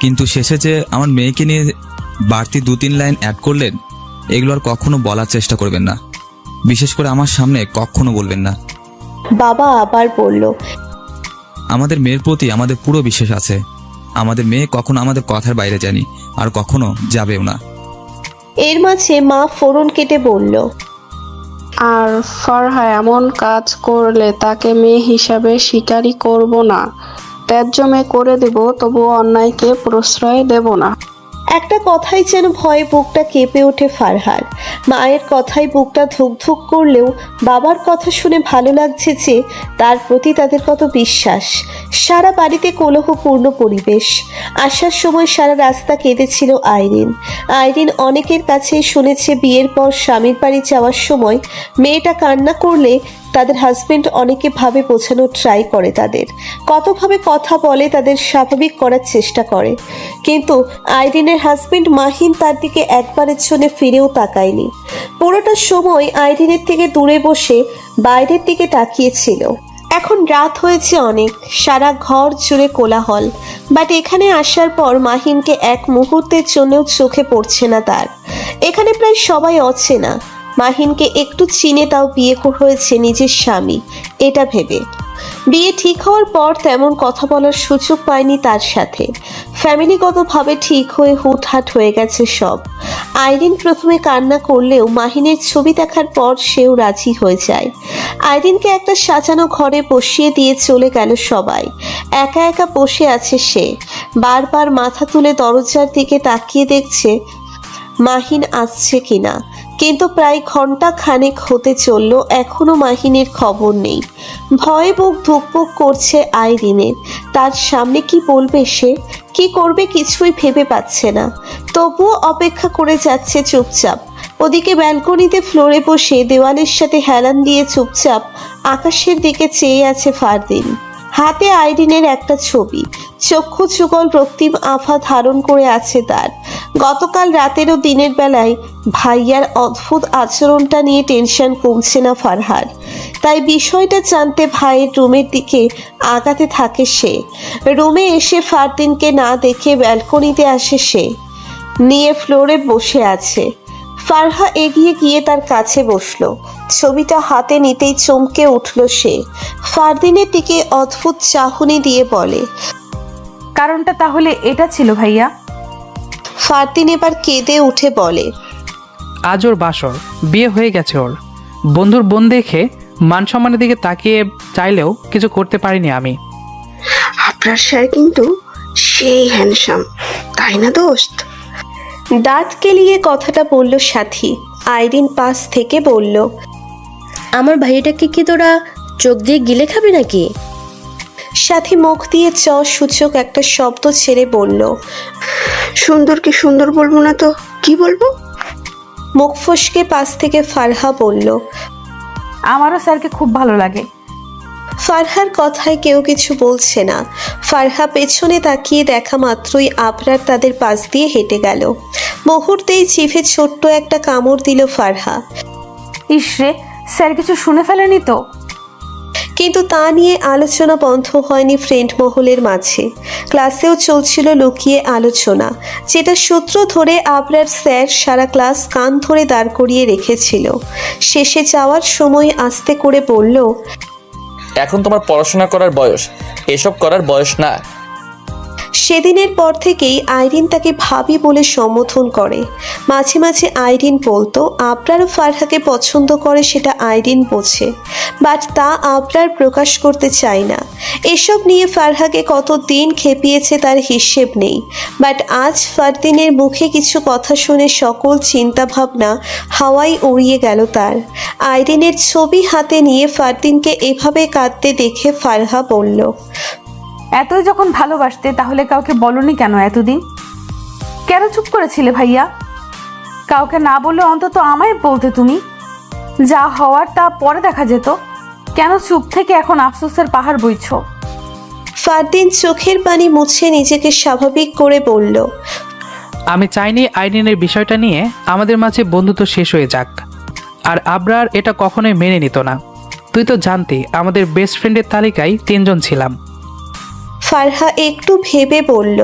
Speaker 10: কিন্তু শেষে যে আমার মেয়েকে নিয়ে বাড়তি 2-3 লাইন অ্যাড করলেন, এগুলো আর কখনো বলার চেষ্টা করবেন না, বিশেষ করে আমার সামনে কখনো বলবেন না।
Speaker 1: বাবা আবার বলল,
Speaker 10: আমাদের মেয়ের প্রতি আমাদের পুরো বিশ্বাস আছে। আমাদের মেয়ে কখনো আমাদের কথার বাইরে যায়নি, আর কখনো যাবেও না।
Speaker 1: এর মাঝে মা ফোরন কেটে বলল,
Speaker 9: আর ফারহা এমন কাজ করলে তাকে মেয়ে হিসাবে স্বীকারই করব না, ত্যায্য মেয়ে করে দেব, তবুও অন্যায়কে প্রশ্রয় দেব না।
Speaker 1: একটা কথাই যেন ভয়ে বুকটা কেঁপে ওঠে ফারহার। মায়ের কথায় বুকটা ধুকধুক করলেও বাবার কথা শুনে ভালো লাগছে যে তার প্রতি তাদের কত বিশ্বাস। সারা বাড়িতে কলহপূর্ণ পরিবেশ। আসার সময় সারা রাস্তা কেঁদেছিল আইরিন। আইরিন অনেকের কাছে শুনেছে বিয়ের পর স্বামীর বাড়ি যাওয়ার সময় মেয়েটা কান্না করলে তাদের হাজবেন্ড অনেকে ভাবে বোঝানোর ট্রাই করে, তাদের কতভাবে কথা বলে, তাদের স্বাভাবিক করার চেষ্টা করে। কিন্তু আইরিনের হাজবেন্ড মাহিন তার দিকে একবারের জন্য ফিরেও তাকায়নি। পুরোটা সময় আইরিনের থেকে দূরে বসে বাইরের দিকে তাকিয়েছিল। এখন রাত হয়েছে অনেক, সারা ঘর জুড়ে কোলাহল। বাট এখানে আসার পর মাহিনকে এক মুহূর্তের জন্যও চোখে পড়ছে না তার। এখানে প্রায় সবাই অচেনা। মাহিনকে একটু চিনে তাও বিয়ে হয়েছে নিজের স্বামী এটা ভেবে। বিয়ে ঠিক হওয়ার পর তেমন কথা বলার সুযোগ পায়নি তার সাথে। ফ্যামিলিগতভাবে ঠিক হয়ে হুটহাট হয়ে গেছে সব। আইরিন প্রথমে কান্না করলেও মাহিনের ছবি দেখার পর সেও রাজি হয়ে যায়। আইরিনকে একটা সাজানো ঘরে বসিয়ে দিয়ে চলে গেল সবাই। একা একা বসে আছে সে। বারবার মাথা তুলে দরজার দিকে তাকিয়ে দেখছে মাহিন আসছে কিনা, কিন্তু প্রায় ঘন্টা খানেক হতে চলল, এখনো মাহিনের খবর নেই। ভয়ে বুক ধুকপুক করছে আইরিনের। তার সামনে কি বলবে সে, কি করবে কিছুই ভেবে পাচ্ছে না। তবুও অপেক্ষা করে যাচ্ছে চুপচাপ। ওদিকে ব্যালকনিতে ফ্লোরে বসে দেওয়ালের সাথে হেলান দিয়ে চুপচাপ আকাশের দিকে চেয়ে আছে ফারদিন। হাতে আইরিনের একটা ছবি, চক্ষু যুগল রক্তিম আভা ধারণ করে আছে তার। গতকাল রাতেরও দিনের বেলায় ভাইয়ার অদ্ভুত আচরণটা নিয়ে টেনশন কমছে না ফারহার। তাই বিষয়টা জানতে ভাইয়ের রুমের দিকে আগাতে থাকে সে। রুমে এসে ফারদিনকে না দেখে ব্যালকনিতে আসে সে, নিয়ে ফ্লোরে বসে আছে। ফারহা এগিয়ে গিয়ে তার কাছে বসলো। ছবিটা হাতে নিতেই চমকে উঠল সে। ফারদিনের দিকে অদ্ভুত চাহনি দিয়ে বলে,
Speaker 3: কারণটা তাহলে এটা ছিল ভাইয়া?
Speaker 1: ফারদিন এবার কেঁদে উঠে বলে,
Speaker 8: আজ ওর বাসর, বিয়ে হয়ে গেছে ওর। বন্ধুর বোন দেখে মান সম্মানের দিকে তাকিয়ে চাইলেও কিছু করতে পারিনি আমি।
Speaker 7: আপনার স্যার কিন্তু সেই হ্যান্ডসাম, তাই না দোস্ত?
Speaker 1: দাঁত কেলিয়ে কথাটা বলল সাথী। আইরিন পাশ থেকে বলল,
Speaker 5: আমার ভাইটাকে কি তোরা চোখ দিয়ে গিলে খাবি নাকি?
Speaker 1: সাথী মুখ দিয়ে সূচক একটা শব্দ ছেড়ে বলল,
Speaker 7: সুন্দরকে সুন্দর বলবো না তো কি বলবো?
Speaker 1: মুখ ফসকে পাশ থেকে ফারহা বলল।
Speaker 3: আমারও স্যারকে খুব ভালো লাগে।
Speaker 1: ফারহার কথায় কেউ কিছু বলছে না। ফারহা পেছনে তাকিয়ে দেখা মাত্রই আবরার তাদের পাশ দিয়ে হেঁটে গেল। মুহূর্তেই জিভে ছোট্ট একটা কামড় দিল ফারহা।
Speaker 3: ইসরে, স্যার কিছু শুনে ফেলেনি তো?
Speaker 1: কিন্তু তা নিয়ে আলোচনা বন্ধ হয়নি ফ্রেন্ড মহলের মাঝে। ক্লাসেও চলছিল লুকিয়ে আলোচনা, যেটা সূত্র ধরে আবরার স্যার সারা ক্লাস কান ধরে দাঁড় করিয়ে রেখেছিল। শেষে যাওয়ার সময় আস্তে করে বলল,
Speaker 2: এখন তোমার পড়াশোনা করার বয়স, এসব করার বয়স না।
Speaker 1: সেদিনের পর থেকেই আইরিন তাকে ভাবি বলে সম্বোধন করে। মাঝে মাঝে আইরিন বলতো আবরারও ফারহাকে পছন্দ করে, সেটা আইরিন বোঝে, বাট তা আবরার প্রকাশ করতে চায় না। এসব নিয়ে ফারহাকে কতদিন খেপিয়েছে তার হিসেব নেই। বাট আজ ফারদিনের মুখে কিছু কথা শুনে সকল চিন্তাভাবনা হাওয়ায় উড়িয়ে গেল তার। আইরিনের ছবি হাতে নিয়ে ফারদিনকে এভাবে কাঁদতে দেখে ফারহা বলল,
Speaker 3: এতই যখন ভালোবাসতে তাহলে কাউকে বলনি কেন এতদিন? কেন চুপ করেছিলে ভাইয়া? কাউকে না বললে অন্তত আমায় বলতে তুমি। যা হওয়ার তা পরে দেখা যেত। কেন চুপ থেকে এখন আফসোসের পাহাড় বইছো?
Speaker 1: ফারদিন চোখের পানি মুছে নিজেকে স্বাভাবিক করে বলল,
Speaker 8: আমি চাইনি আইরিনের বিষয়টা নিয়ে আমাদের মাঝে বন্ধুত্ব শেষ হয়ে যাক। আর আবরার এটা কখনোই মেনে নিত না। তুই তো জানতি আমাদের বেস্ট ফ্রেন্ডের তালিকায় 3 জন ছিলাম।
Speaker 1: ফারহা একটু ভেবে বলল,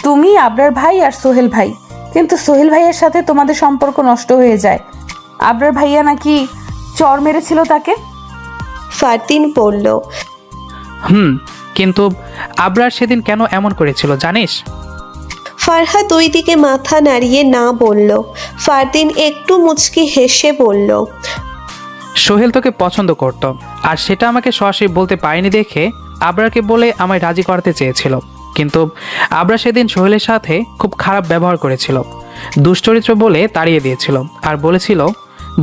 Speaker 3: তুমি, আবরার ভাই আর সোহেল ভাই। কিন্তু সোহেল ভাইয়ের সাথে তোমাদের সম্পর্ক নষ্ট হয়ে যায়। আবরার ভাইয়া নাকি চর মেরেছিল তাকে।
Speaker 1: ফারদিন বলল,
Speaker 8: কিন্তু আবরার সেদিন কেন এমন করেছিল জানিস?
Speaker 1: ফারহা দুই দিকে মাথা নাড়িয়ে না বলল। ফারদিন একটু মুচকি হেসে বলল,
Speaker 8: সোহেল তোকে পছন্দ করত, আর সেটা আমাকে সরাসরি বলতে পারেনি দেখে আবরারকে বলে আমায় রাজি করাতে চেয়েছিল। কিন্তু আবরার সেদিন সোহেলের সাথে খুব খারাপ ব্যবহার করেছিল, দুশ্চরিত্র বলে তাড়িয়ে দিয়েছিল, আর বলেছিল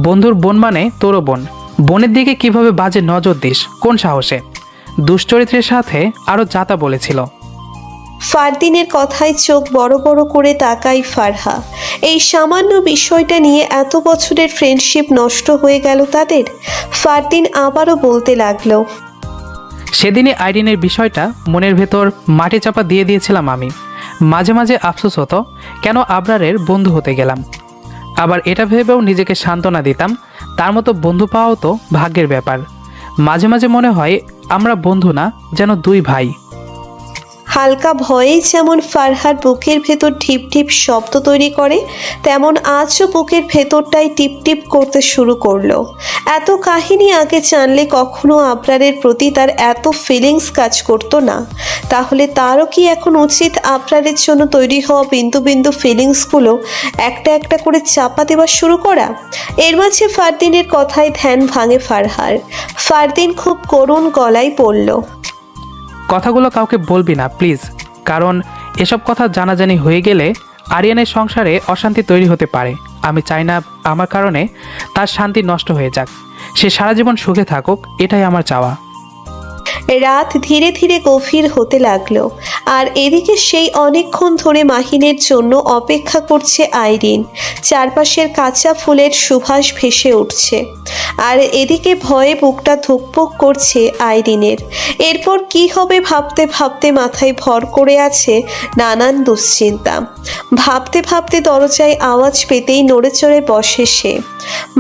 Speaker 8: বন্ধুর বোন মানে তোরও বোন। বোনের দিকে কিভাবে বাজে নজর দিস, কোন সাহসে? দুশ্চরিত্রের সাথে আরও যাতা বলেছিল।
Speaker 1: ফারদিনের কথায় চোখ বড় বড় করে তাকাই ফারহা। এই সামান্য বিষয়টা নিয়ে এত বছরের ফ্রেন্ডশিপ নষ্ট হয়ে গেল তাদের। ফারদিন আবারও বলতে লাগলো,
Speaker 8: সেদিনই আইরিনের বিষয়টা মনের ভেতর মাটি চাপা দিয়ে দিয়েছিলাম আমি। মাঝে মাঝে আফসোস হতো কেন আবরারের বন্ধু হতে গেলাম। আবার এটা ভেবেও নিজেকে সান্ত্বনা দিতাম তার মতো বন্ধু পাওয়াও তো ভাগ্যের ব্যাপার। মাঝে মাঝে মনে হয় আমরা বন্ধু না, যেন 2 ভাই।
Speaker 1: হালকা ভয়েই যেমন ফারহার বুকের ভেতর টিপ টিপ শব্দ তৈরি করে, তেমন আজও বুকের ভেতরটাই টিপ টিপ করতে শুরু করলো। এত কাহিনী আগে জানলে কখনো আবরারের প্রতি তার এত ফিলিংস কাজ করতো না। তাহলে তারও কি এখন উচিত আবরারের জন্য তৈরি হওয়া বিন্দু বিন্দু ফিলিংসগুলো একটা একটা করে চাপা দেওয়া শুরু করা? এর মাঝে ফারদিনের কথায় ধ্যান ভাঙে ফারহার। ফারদিন খুব করুণ গলায় বলল,
Speaker 8: কথাগুলো কাউকে বলবি না প্লিজ, কারণ এসব কথা জানাজানি হয়ে গেলে আরিয়ানের সংসারে অশান্তি তৈরি হতে পারে। আমি চাই না আমার কারণে তার শান্তি নষ্ট হয়ে যাক। সে সারা জীবন সুখে থাকুক, এটাই আমার চাওয়া।
Speaker 1: রাত ধীরে ধীরে গভীর হতে লাগলো, আর এদিকে সেই অনেকক্ষণ ধরে মাহিনের জন্য অপেক্ষা করছে আইরিন। চারপাশের কাঁচা ফুলের সুবাস ভেসে উঠছে, আর এদিকে ভয়ে বুকটা ধুকপুক করছে আইরিনের। এরপর কি হবে ভাবতে ভাবতে মাথায় ভর করে আছে নানান দুশ্চিন্তা। ভাবতে ভাবতে দরজায় আওয়াজ পেতেই নড়ে চড়ে বসে সে।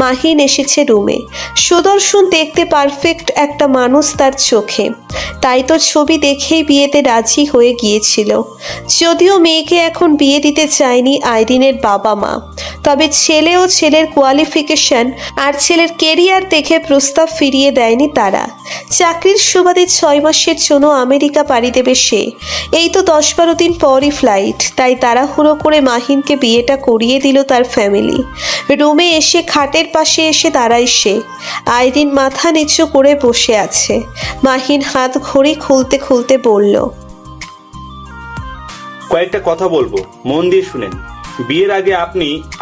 Speaker 1: মাহিন এসেছে রুমে। সুদর্শন দেখতে পারফেক্ট একটা মানুষ তার চোখে, তাই তো ছবি দেখেই বিয়েতে রাজি হয়ে গিয়েছিল। যদিও মেয়েকে এখন বিয়ে দিতে চায়নি আইরিনের বাবা মা, তবে ছেলে ও ছেলের কোয়ালিফিকেশন আর ছেলের কেরিয়ার দেখে প্রস্তাব ফিরিয়ে দেয়নি তারা। চাকরির সুবাদে 6 মাসের জন্য আমেরিকা পাড়ি দেবে সে। এই তো 10-12 দিন পরই ফ্লাইট, তাই তাড়াহুড়ো করে মাহিনকে বিয়েটা করিয়ে দিল তার ফ্যামিলি। রুমে এসে খাটের পাশে এসে দাঁড়ায় সে। আইরিন মাথা নিচু করে বসে আছে। মাহিন হাত ঘড়ি খুলতে খুলতে বলল,
Speaker 11: কয়েকটা কথা বলবো, মন দিয়ে শুনেন। বিয়ের আগে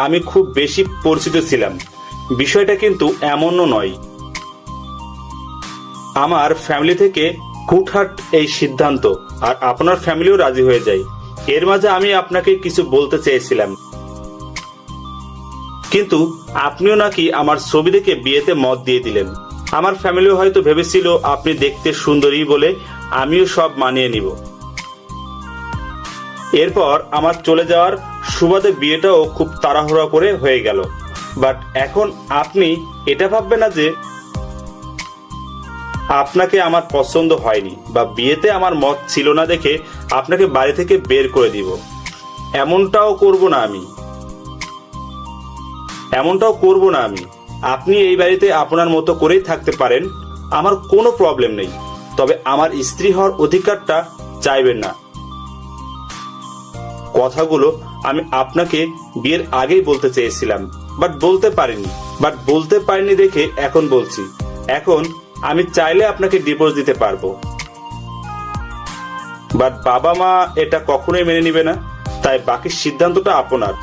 Speaker 11: আমি খুব বেশি পরিচিত ছিলাম, বিষয়টা কিন্তু এমনও নয়। আমার ফ্যামিলি থেকে হুটহাট এই সিদ্ধান্ত, আর আপনার ফ্যামিলিও রাজি হয়ে যায়। এর মাঝে আমি আপনাকে কিছু বলতে চেয়েছিলাম, কিন্তু আপনিও নাকি আমার ছবি দেখে বিয়েতে মত দিয়ে দিলেন। আমার ফ্যামিলিও হয়তো ভেবেছিল আপনি দেখতে সুন্দরী বলে আমিও সব মানিয়ে নিব। এরপর আমার চলে যাওয়ার সুবাদে বিয়েটাও খুব তাড়াহুড়া করে হয়ে গেল। বাট এখন আপনি এটা ভাববেন না যে আপনাকে আমার পছন্দ হয়নি বা বিয়েতে আমার মত ছিল না দেখে আপনাকে বাড়ি থেকে বের করে দিব। এমনটাও করব না আমি। আপনি এই বাড়িতে আপনার মতো করেই থাকতে পারেন, আমার কোনো প্রবলেম নেই। তবে আমার স্ত্রী হওয়ার অধিকারটা চাইবেন না। কথাগুলো আমি আপনাকে বিয়ের আগেই বলতে চেয়েছিলাম, বাট বলতে পারিনি দেখে এখন বলছি। এখন আমি চাইলে আপনাকে ডিভোর্স দিতে পারবো, বাট বাবা মা এটা কখনোই মেনে নিবে না। তাই বাকি সিদ্ধান্তটা আপনার।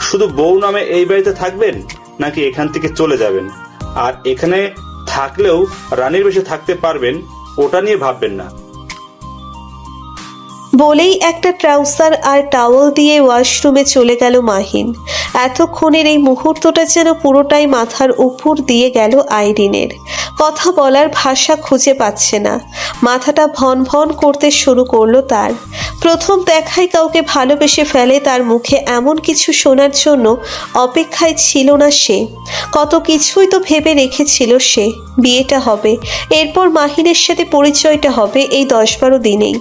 Speaker 11: শুধু বউ নামে এই বাড়িতে থাকবেন নাকি এখান থেকে চলে যাবেন, আর এখানে থাকলেও রানীর বেশে থাকতে পারবেন, ওটা নিয়ে ভাববেন না।
Speaker 1: বলেই একটা ট্রাউজার আর টাওয়েল দিয়ে ওয়াশরুমে চলে গেল মাহিন। এতক্ষণের এই মুহূর্তটা যেন পুরোটাই মাথার উপর দিয়ে গেল আইরিনের। কথা বলার ভাষা খুঁজে পাচ্ছে না, মাথাটা ভন ভন করতে শুরু করলো তার। প্রথম দেখায় কাউকে ভালোবেসে ফেলে তার মুখে এমন কিছু শোনার জন্য অপেক্ষায় ছিল না সে। কত কিছুই তো ভেবে রেখেছিল সে। বিয়েটা হবে, এরপর মাহিনের সাথে পরিচয়টা হবে এই 10-12 দিনেই।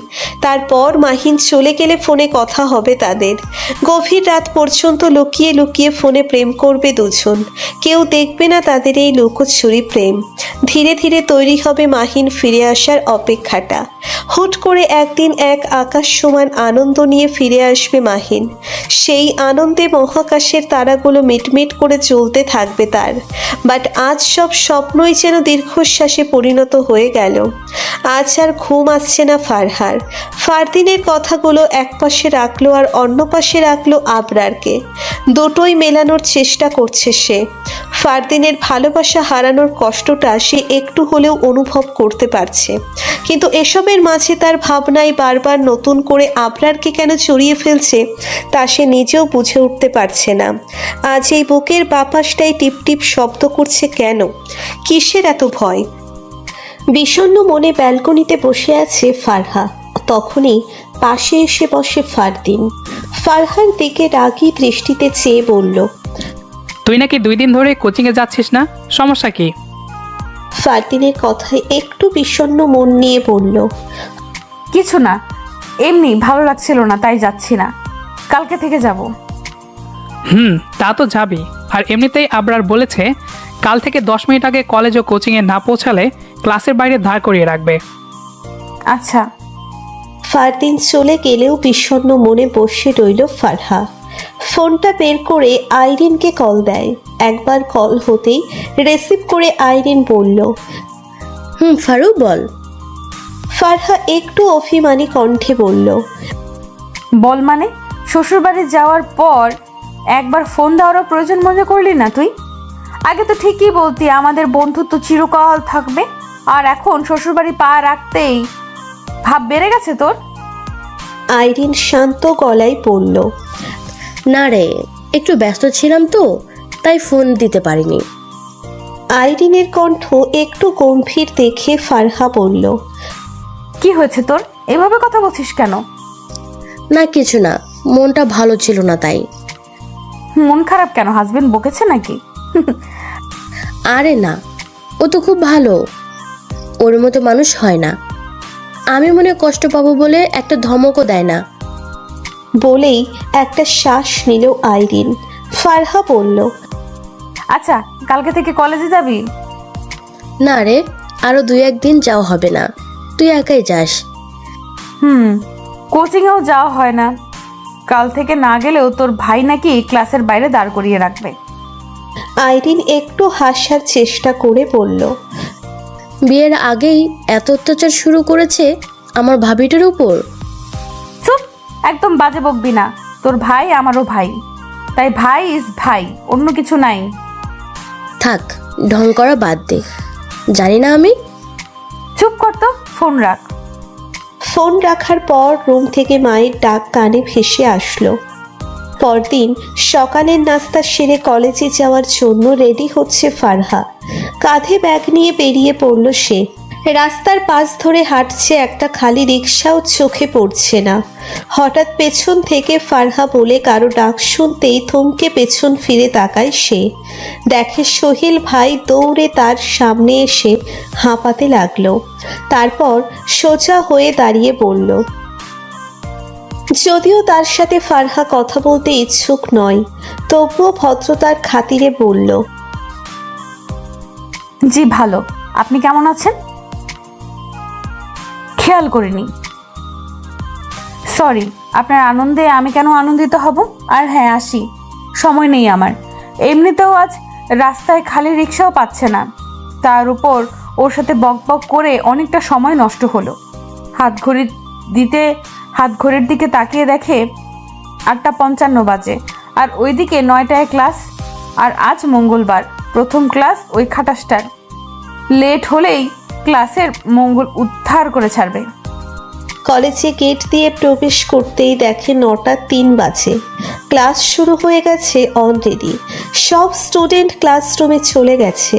Speaker 1: তারপর মাহিন চলে গেলে ফোনে কথা হবে তাদের। গভীর রাত পর্যন্ত লুকিয়ে লুকিয়ে ফোনে প্রেম করবে দুজন। কেউ দেখবে না তাদের এই লুকোচুরি প্রেম। ধীরে ধীরে তৈরি হবে মাহিন ফিরে আসার অপেক্ষাটা। হুট করে একদিন এক আকাশ সমান আনন্দ নিয়ে ফিরে আসবে মাহিন। সেই আনন্দে মহাকাশের তারাগুলো মিটমিট করে চলতে থাকবে তার। বাট আজ সব স্বপ্নই যেন দীর্ঘশ্বাসে পরিণত হয়ে গেল। আজ আর ঘুম আসছে না ফারহার। ফারদিনের কথাগুলো এক পাশে রাখলো আর অন্য পাশে রাখলো আবরারকে। দুটোই মেলানোর চেষ্টা করছে সে। ফারদিনের ভালোবাসা হারানোর কষ্টটা সে একটু হলেও অনুভব করতে পারছে, কিন্তু এসবের মাঝে তার ভাবনায় বারবার নতুন করে আবরারকে কেন জড়িয়ে ফেলছে তা সে নিজেও বুঝে উঠতে পারছে না। আজ এই বুকের বাপাসটাই টিপ টিপ শব্দ করছে কেন? কিসের এত ভয়? বিষণ্ণ মনে ব্যালকনিতে বসে আছে ফারহা। তখনই পাশে এসে বসে ফারদিন। ফারহার দিকে রাগী দৃষ্টিতে চেয়ে বলল,
Speaker 8: তুই নাকি 2 দিন ধরে কোচিংয়ে যাচ্ছিস না, সমস্যা কি?
Speaker 1: ফারদিনের কথায় একটু বিষণ্ণ মন নিয়ে বলল,
Speaker 3: কিছু না, এমনি ভালো লাগছিল না তাই যাচ্ছি না, কালকে থেকে যাব।
Speaker 8: তা তো যাবি। আর এমনিতেই আবরার বলেছে কাল থেকে 10 মিনিট আগে কলেজ ও কোচিংয়ে না পৌঁছালে ক্লাসের বাইরে দাঁড় করিয়ে রাখবে।
Speaker 3: আচ্ছা।
Speaker 1: ফারদিন চলে গেলেও বিষণ্ণ মনে বসে রইল ফারহা। ফোনটা বের করে আইরিনকে কল দেয়। একবার কল হতেই রিসিভ করে আইরিন বলল,
Speaker 5: ফারুক বল।
Speaker 1: ফারহা একটু অভিমানী কণ্ঠে বলল,
Speaker 3: বল মানে? শ্বশুরবাড়ি যাওয়ার পর একবার ফোন দেওয়ারও প্রয়োজন মনে করলি না তুই? আগে তো ঠিকই বলতি আমাদের বন্ধুত্ব চিরকাল থাকবে, আর এখন শ্বশুরবাড়ি পা রাখতেই ভাব বেড়ে গেছে তোর।
Speaker 1: আইরিন শান্ত গলায় বলল,
Speaker 5: না রে, একটু ব্যস্ত ছিলাম তো তাই ফোন দিতে পারিনি।
Speaker 1: আইরিনের কণ্ঠ একটু গম্ভীর দেখে ফারহা বলল,
Speaker 3: কি হয়েছে তোর, এভাবে কথা বলছিস কেন?
Speaker 5: না কিছু না, মনটা ভালো ছিল না তাই।
Speaker 3: মন খারাপ কেন? হাজবেন্ড বকেছে নাকি?
Speaker 5: আরে না, ও তো খুব ভালো, ওর মতো মানুষ হয় না। আমি মনে কষ্ট পাবো বলে একটা ধমকও দেয় না।
Speaker 1: বলেই একটা শ্বাস নিল আইরিন। ফারহা বলল,
Speaker 3: আচ্ছা, কালকে থেকে কলেজে যাবি?
Speaker 5: না রে, আরো 2-1 দিন যাওয়া হবে না, তুই একাই যাস।
Speaker 3: কোচিংয়েও যাওয়া হয় না। কাল থেকে না গেলেও তোর ভাই নাকি ক্লাসের বাইরে দাঁড় করিয়ে রাখবে।
Speaker 1: আইরিন একটু হাসার চেষ্টা করে বলল,
Speaker 5: বিয়ের আগেই এত অত্যাচার শুরু করেছে আমার ভাবিটার উপর।
Speaker 3: একদম বাজে বকবি না, তোর ভাই আমারও ভাই, তাই ভাই ইজ ভাই, অন্য কিছু নাই।
Speaker 5: থাক, ঢং করা বাদ দে। জানি না আমি।
Speaker 3: চুপ কর তো, ফোন রাখ।
Speaker 1: ফোন রাখার পর রুম থেকে মায়ের ডাক কানে ভেসে আসলো। পরদিন সকালের নাস্তা সেরে কলেজে যাওয়ার জন্য রেডি হচ্ছে ফারহা। কাঁধে ব্যাগ নিয়ে বেরিয়ে পড়ল সে। রাস্তার পাশ ধরে হাঁটছে, একটা খালি রিকশাও চোখে পড়ছে না। হঠাৎ পেছন থেকে ফারহা বলে কারো ডাক শুনতেই থমকে পেছন ফিরে তাকায় সে। দেখে সোহেল ভাই দৌড়ে তার সামনে এসে হাঁপাতে লাগলো। তারপর সোজা হয়ে দাঁড়িয়ে বলল, যদিও তার সাথে ফারহা কথা বলতে ইচ্ছুক নয়, তবুও ভদ্রতার খাতিরে বলল,
Speaker 3: জি ভালো, আপনি কেমন আছেন? খেয়াল করিনি। সরি, আপনার আনন্দে আমি কেন আনন্দিত হব? আর হ্যাঁ, আসি, সময় নেই আমার। এমনিতেও আজ রাস্তায় খালি রিক্সাও পাচ্ছে না, তার উপর ওর সাথে বক বক করে অনেকটা সময় নষ্ট হলো। হাত ঘড়ির দিকে তাকিয়ে দেখে 8:55 বাজে, আর ওইদিকে 9টায় ক্লাস। আর আজ মঙ্গলবার, প্রথম ক্লাস ওই খাটাসটার। লেট হলেই ক্লাসের মঙ্গল উদ্ধার করে ছাড়বে।
Speaker 1: কলেজে গেট দিয়ে প্রবেশ করতেই দেখে 9:03 বাজে। ক্লাস শুরু হয়ে গেছে অলরেডি। সব স্টুডেন্ট ক্লাসরুমে চলে গেছে।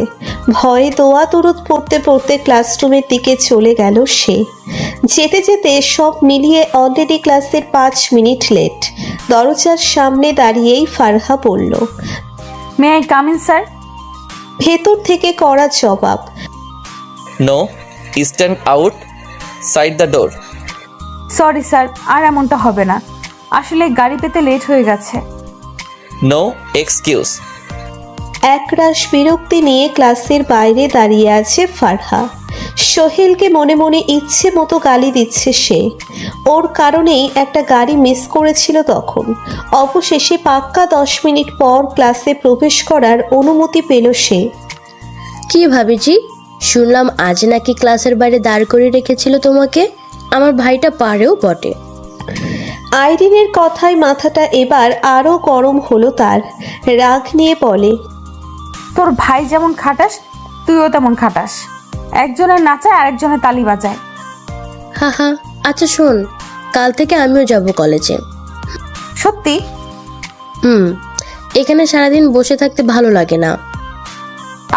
Speaker 1: ভয়ে দোয়া দরুদ পড়তে পড়তে ক্লাসরুমের দিকে চলে গেল সে। যেতে যেতে সব মিলিয়ে অলরেডি ক্লাসের 5 মিনিট লেট। দরজার সামনে দাঁড়িয়েই ফারহা বলল,
Speaker 3: may I come in sir?
Speaker 1: ভেতর থেকে কড়া জবাব,
Speaker 2: no, stand outside the door.
Speaker 3: Sorry sir, আর এমনটা হবে না, আসলে গাড়ি পেতে লেট হয়ে গেছে।
Speaker 2: No excuse.
Speaker 1: একরাশ বিরক্তি নিয়ে ক্লাসের বাইরে দাঁড়িয়ে আছে ফারহা। সোহেলকে মনে মনে ইচ্ছে মতো গালি দিচ্ছে সে। ওর কারণেই একটা গাড়ি মিস করেছিল তখন। অবশেষে পাক্কা 10 মিনিট পর ক্লাসে প্রবেশ করার অনুমতি পেল সে।
Speaker 5: কি ভাবিজি, শুনলাম আজ নাকি ক্লাসের বাইরে দাঁড় করে রেখেছিল তোমাকে। আমার ভাইটা পারেও বটে।
Speaker 1: আইরিনের কথায় মাথাটা এবার আরও গরম হলো তার। রাগ নিয়ে বলে,
Speaker 3: তোর ভাই যেমন খাটাস, তুইও তেমন খাটাস। একজনের নাচায় আরেকজনের তালি বাজায়।
Speaker 5: হা হা, আচ্ছা শোন, কাল থেকে আমিও যাব কলেজে।
Speaker 3: সত্যি?
Speaker 5: এখানে সারাদিন বসে থাকতে ভালো লাগে না।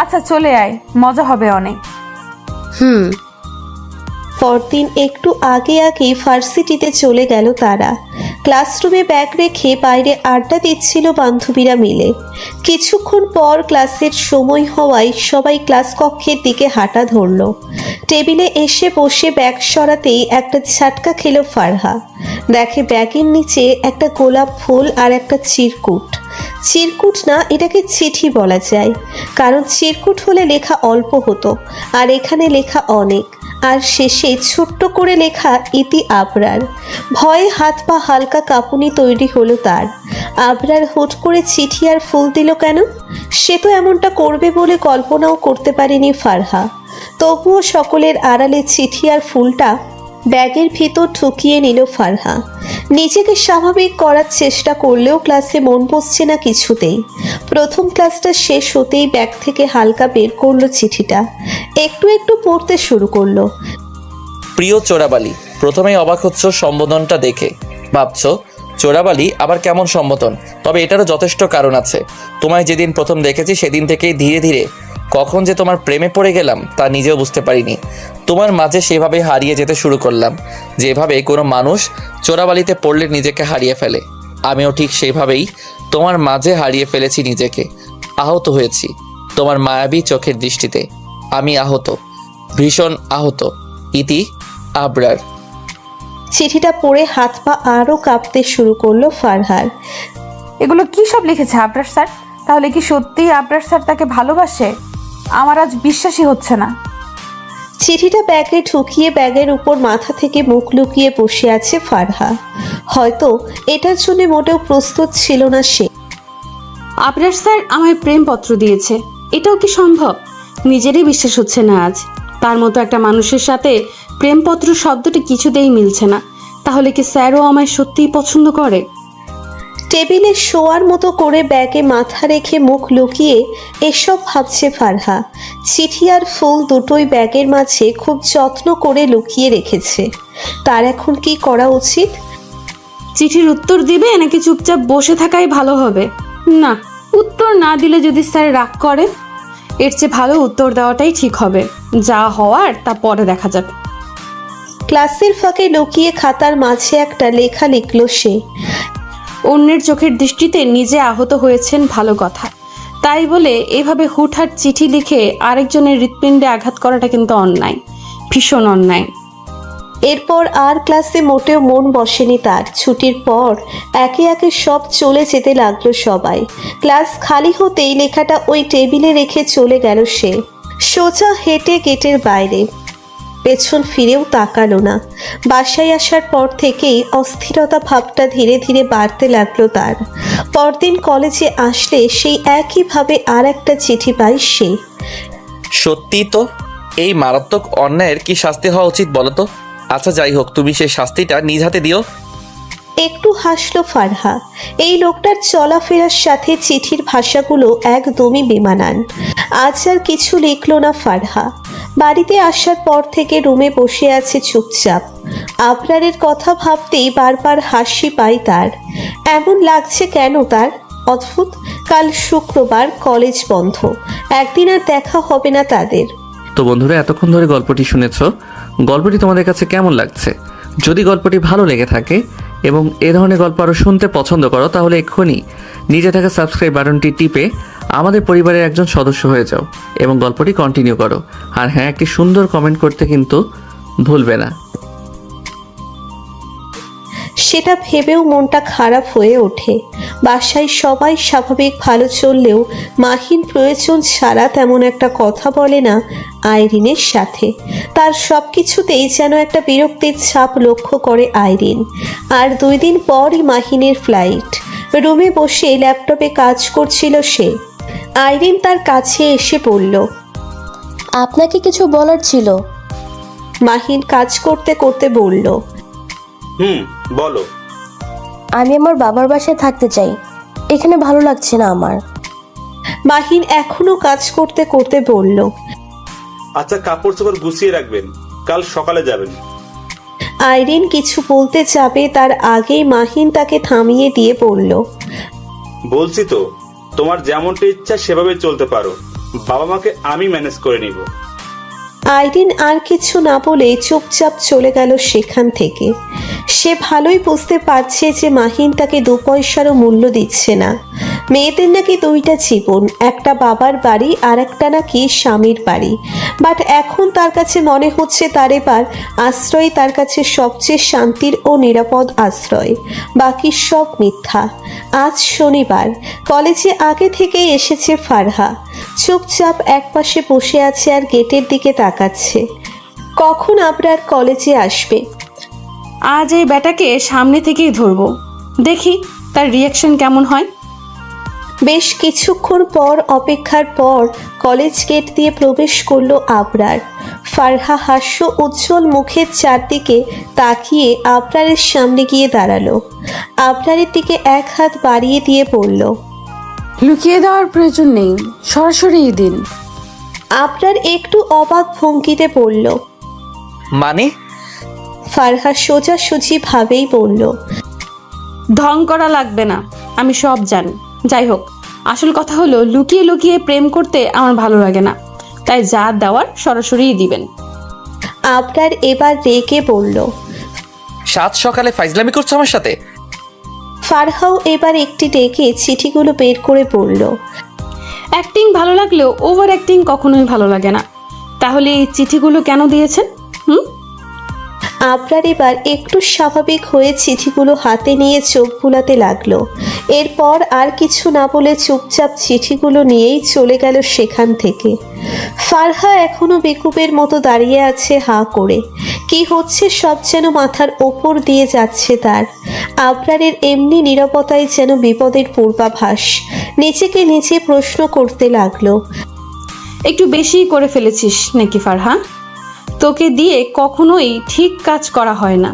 Speaker 3: আচ্ছা চলে আয়, মজা হবে অনেক।
Speaker 1: পরদিন একটু আগেই ভার্সিটিতে চলে গেল তারা। ক্লাসরুমে ব্যাগ রেখে বাইরে আড্ডা দিচ্ছিল বান্ধবীরা মিলে। কিছুক্ষণ পর ক্লাসের সময় হওয়ায় সবাই ক্লাস কক্ষের দিকে হাঁটা ধরল। টেবিলে এসে বসে ব্যাগ সরাতেই একটা ঝাটকা খেল ফারহা। দেখে ব্যাগের নিচে একটা গোলাপ ফুল আর একটা চিরকুট। চিরকুট না, এটাকে চিঠি বলা যায়, কারণ চিরকুট হলে লেখা অল্প হতো, আর এখানে লেখা অনেক। আর শেষে ছোট্ট করে লেখা, ইতি আবরার। ভয়ে হাত পা হালকা কাঁপুনি তৈরি হলো তার। আবরার হুট করে চিঠি আর ফুল দিল কেন? সে তো এমনটা করবে বলে কল্পনাও করতে পারেনি ফারহা। তবুও সকলের আড়ালে চিঠি আর ফুলটা ব্যাগের ভিতর ঢুকিয়ে নিল ফারহা। নিজেকে স্বাভাবিক করার চেষ্টা করলেও ক্লাসে মন বসছে না কিছুতেই। প্রথম ক্লাসটা শেষ হতেই ব্যাগ থেকে হালকা বের করলো চিঠিটা। একটু একটু পড়তে শুরু করলো।
Speaker 2: প্রিয় চোরাবালি, প্রথমেই অবাক হচ্ছ সম্বোধনটা দেখে। ভাবছো চোরাবালি আবার কেমন সম্বোধন? তবে এটারও যথেষ্ট কারণ আছে। তোমায় যেদিন প্রথম দেখেছি সেদিন থেকেই ধীরে ধীরে কখন যে তোমার প্রেমে পড়ে গেলাম তা নিজেও বুঝতে পারিনি। তোমার মাঝে সেভাবে হারিয়ে যেতে শুরু করলাম, যেভাবে কোনো মানুষ চোরাবালিতে পড়লে নিজেকে হারিয়ে ফেলে। আমিও ঠিক সেইভাবেই তোমার মাঝে হারিয়ে ফেলেছি নিজেকে। আহত হয়েছি তোমার মায়াবী চোখের দৃষ্টিতে। আমি আহত, ভীষণ আহত। ইতি আবরার।
Speaker 1: চিঠিটা পড়ে হাত পা আরও কাঁপতে শুরু করলো ফারহার।
Speaker 3: এগুলো কি সব লিখেছে আবরার স্যার? তাহলে কি সত্যিই আবরার স্যার তাকে ভালোবাসে? আমার আজ বিশ্বাসই হচ্ছে না।
Speaker 1: চিঠিটা ব্যাগে ঢুকিয়ে ব্যাগের উপর মাথা থেকে মুখ লুকিয়ে বসে আছে ফারহা। হয়তো এটার জন্য মোটেও প্রস্তুত ছিল না সে।
Speaker 12: আবরার স্যার আমায় প্রেমপত্র দিয়েছে, এটাও কি সম্ভব? নিজেরই বিশ্বাস হচ্ছে না আজ। তার মতো একটা মানুষের সাথে প্রেমপত্র শব্দটি কিছুতেই মিলছে না। তাহলে কি স্যারও আমায় সত্যিই পছন্দ করে?
Speaker 1: টেবিলে শোয়ার মতো করে ব্যাগে মাথা রেখে মুখ লুকিয়ে এসব ভাবছে ফারহা। চিঠি আর ফুল দুটোই ব্যাগের মাঝে খুব যত্ন করে লুকিয়ে রেখেছে। তার এখন কি করা উচিত?
Speaker 12: চিঠির উত্তর দিবে নাকি চুপচাপ বসে থাকাই ভালো হবে? না, উত্তর না দিলে যদি স্যার রাগ করে, এর চেয়ে ভালো উত্তর দেওয়াটাই ঠিক হবে। যা হওয়ার তা পরে দেখা যাবে।
Speaker 1: ক্লাসের ফাঁকে লুকিয়ে খাতার মাঝে একটা লেখা লিখল সে।
Speaker 12: অন্যের চোখের দৃষ্টিতে নিজে আহত হয়েছেন ভালো কথা, তাই বলে এভাবে হুটহাট চিঠি লিখে আরেকজনের হৃৎপিণ্ডে আঘাত করাটা কিন্তু অন্যায়, ভীষণ অন্যায়।
Speaker 1: এরপর আর ক্লাসে মোটেও মন বসেনি তার। ছুটির পর একে একে সব চলে যেতে লাগলো সবাই। ক্লাস খালি হতেই লেখাটা ওই টেবিলে রেখে চলে গেল সে, সোজা হেঁটে গেটের বাইরে। পেছন ফিরেও তাকালো না। বাসায় আসার পর থেকেই অস্থিরতা ভাবটা ধীরে ধীরে বাড়তে লাগলো তার। পরদিন কলেজে আসলে সেই একইভাবে আর একটা চিঠি পায় সে।
Speaker 2: সত্যি তো, এই মারাত্মক অন্যায়ের কি শাস্তি হওয়া উচিত বলো তো? আচ্ছা যাই হোক, তুমি সেই শাস্তিটা নিজ হাতে দিও।
Speaker 1: একটু হাসলো ফারহা। এই লোকটার চলাফেরার সাথে চিঠির ভাষাগুলো একদমই বেমানান। আজ আর কিছু লিখলো না ফারহা। বাড়িতে আসার পর থেকে রুমে বসে আছে চুপচাপ। আবরারের কথা ভাবতেই বারবার হাসি পায় তার। এমন লাগছে কেন তার? অদ্ভুত। কাল শুক্রবার, কলেজ বন্ধ, একদিন আর দেখা হবে না তাদের।
Speaker 2: তো বন্ধুরা, এতক্ষণ ধরে গল্পটি শুনেছো। গল্পটি তোমাদের কাছে কেমন লাগছে? যদি গল্পটি ভালো লেগে থাকে এবং এ ধরনের গল্প আরও শুনতে পছন্দ করো, তাহলে এক্ষুনি নিচে থাকা সাবস্ক্রাইব বাটনটি টিপে আমাদের পরিবারের একজন সদস্য হয়ে যাও এবং গল্পটি কন্টিনিউ করো। আর হ্যাঁ, একটি সুন্দর কমেন্ট করতে কিন্তু ভুলবে না।
Speaker 1: সেটা ভেবেও মনটা খারাপ হয়ে ওঠে। বাসায় সবাই স্বাভাবিক ভালো চললেও মাহিন প্রয়োজন ছাড়া তেমন একটা কথা বলে না আইরিনের সাথে। তার সব কিছুতেই যেন একটা বিরক্তির ছাপ লক্ষ্য করে আইরিন। আর 2 দিন পরই মাহিনের ফ্লাইট। রুমে বসে ল্যাপটপে কাজ করছিল সে। আইরিন তার কাছে এসে বলল,
Speaker 5: আপনাকে কিছু বলার ছিল।
Speaker 1: মাহিন কাজ করতে করতে বলল,
Speaker 11: বলো।
Speaker 5: আমি আমার বাবার বাসায় থাকতে চাই, এখানে ভালো লাগছে না আমার।
Speaker 1: মাহিন এখনো কাজ করতে করতে বলল,
Speaker 11: আচ্ছা, কাপড় চোপড় গুছিয়ে রাখবেন, কাল সকালে যাবেন।
Speaker 1: আইরিন কিছু বলতে যাবে তার আগেই মাহিন তাকে থামিয়ে দিয়ে বলল,
Speaker 11: বলছি তো, তোমার যেমনটা ইচ্ছা সেভাবে চলতে পারো, বাবা মাকে আমি ম্যানেজ করে নিব।
Speaker 1: আইরিন আর কিছু না বলে চুপচাপ চলে গেল সেখান থেকে। সে ভালোই বুঝতে পারছে যে মাহিন তাকে 2 পয়সারও মূল্য দিচ্ছে না। মেয়েদের নাকি 2টা জীবন, একটা বাবার বাড়ি আর একটা নাকি স্বামীর বাড়ি। বাট এখন তার কাছে মনে হচ্ছে তার এবার আশ্রয় তার কাছে সবচেয়ে শান্তির ও নিরাপদ আশ্রয়। বাকি সব মিথ্যা। আজ শনিবার, কলেজে আগে থেকেই এসেছে ফারহা। চুপচাপ একপাশে বসে আছে আর গেটের দিকে তাকাচ্ছে। কখন আবরার কলেজে আসবে?
Speaker 12: আজ এই ব্যাটাকে সামনে থেকেই ধরবো, দেখি তার রিয়াকশন কেমন হয়।
Speaker 1: বেশ কিছুক্ষণ পর অপেক্ষার পর কলেজ গেট দিয়ে প্রবেশ করলো আবরার। ফারহা হাস্য উজ্জ্বল মুখের চারদিকে তাকিয়ে আবরারের সামনে গিয়ে দাঁড়ালো। আবরারের দিকে এক হাত বাড়িয়ে দিয়ে বলল,
Speaker 12: লুকিয়ে দেওয়ার প্রয়োজন নেই, সরাসরি দিন।
Speaker 1: আবরার একটু অবাক ভঙ্গিতে বলল,
Speaker 2: মানে?
Speaker 1: ফারহা সোজাসুজি ভাবেই বলল,
Speaker 12: ঢং করা লাগবে না, আমি সব জানি। যাই হোক, আসল কথা হলো লুকিয়ে লুকিয়ে প্রেম করতে আমার ভালো লাগে না, তাই যা দেওয়ার সরাসরিই দিবেন।
Speaker 1: আবরার এবার রেগে বলল,
Speaker 2: সাত সকালে ফাইজলামি করছো আমার সাথে?
Speaker 1: ফারহাও এবার একটি ডেকে চিঠিগুলো বের করে বলল,
Speaker 12: অ্যাক্টিং ভালো লাগলেও ওভার অ্যাক্টিং কখনোই ভালো লাগে না। তাহলে এই চিঠিগুলো কেন দিয়েছেন?
Speaker 1: আবরার এবার একটু স্বাভাবিক হয়ে চিঠিগুলো হাতে নিয়ে চোখ বুলাতে লাগলো। এরপর আর কিছু না বলে চুপচাপ চিঠিগুলো নিয়েই চলে গেল সেখান থেকে। ফারহা এখনো বেকুবের মতো দাঁড়িয়ে আছে হাঁ করে। কি হচ্ছে সব যেন মাথার ওপর দিয়ে যাচ্ছে তার। আবরারের এমনি নীরবতায় যেন বিপদের পূর্বাভাস। নিজেকে নিজে প্রশ্ন করতে লাগলো,
Speaker 12: একটু বেশি করে ফেলেছিস নাকি ফারহা? তোকে দিয়ে কখনোই ঠিক কাজ করা হয় না।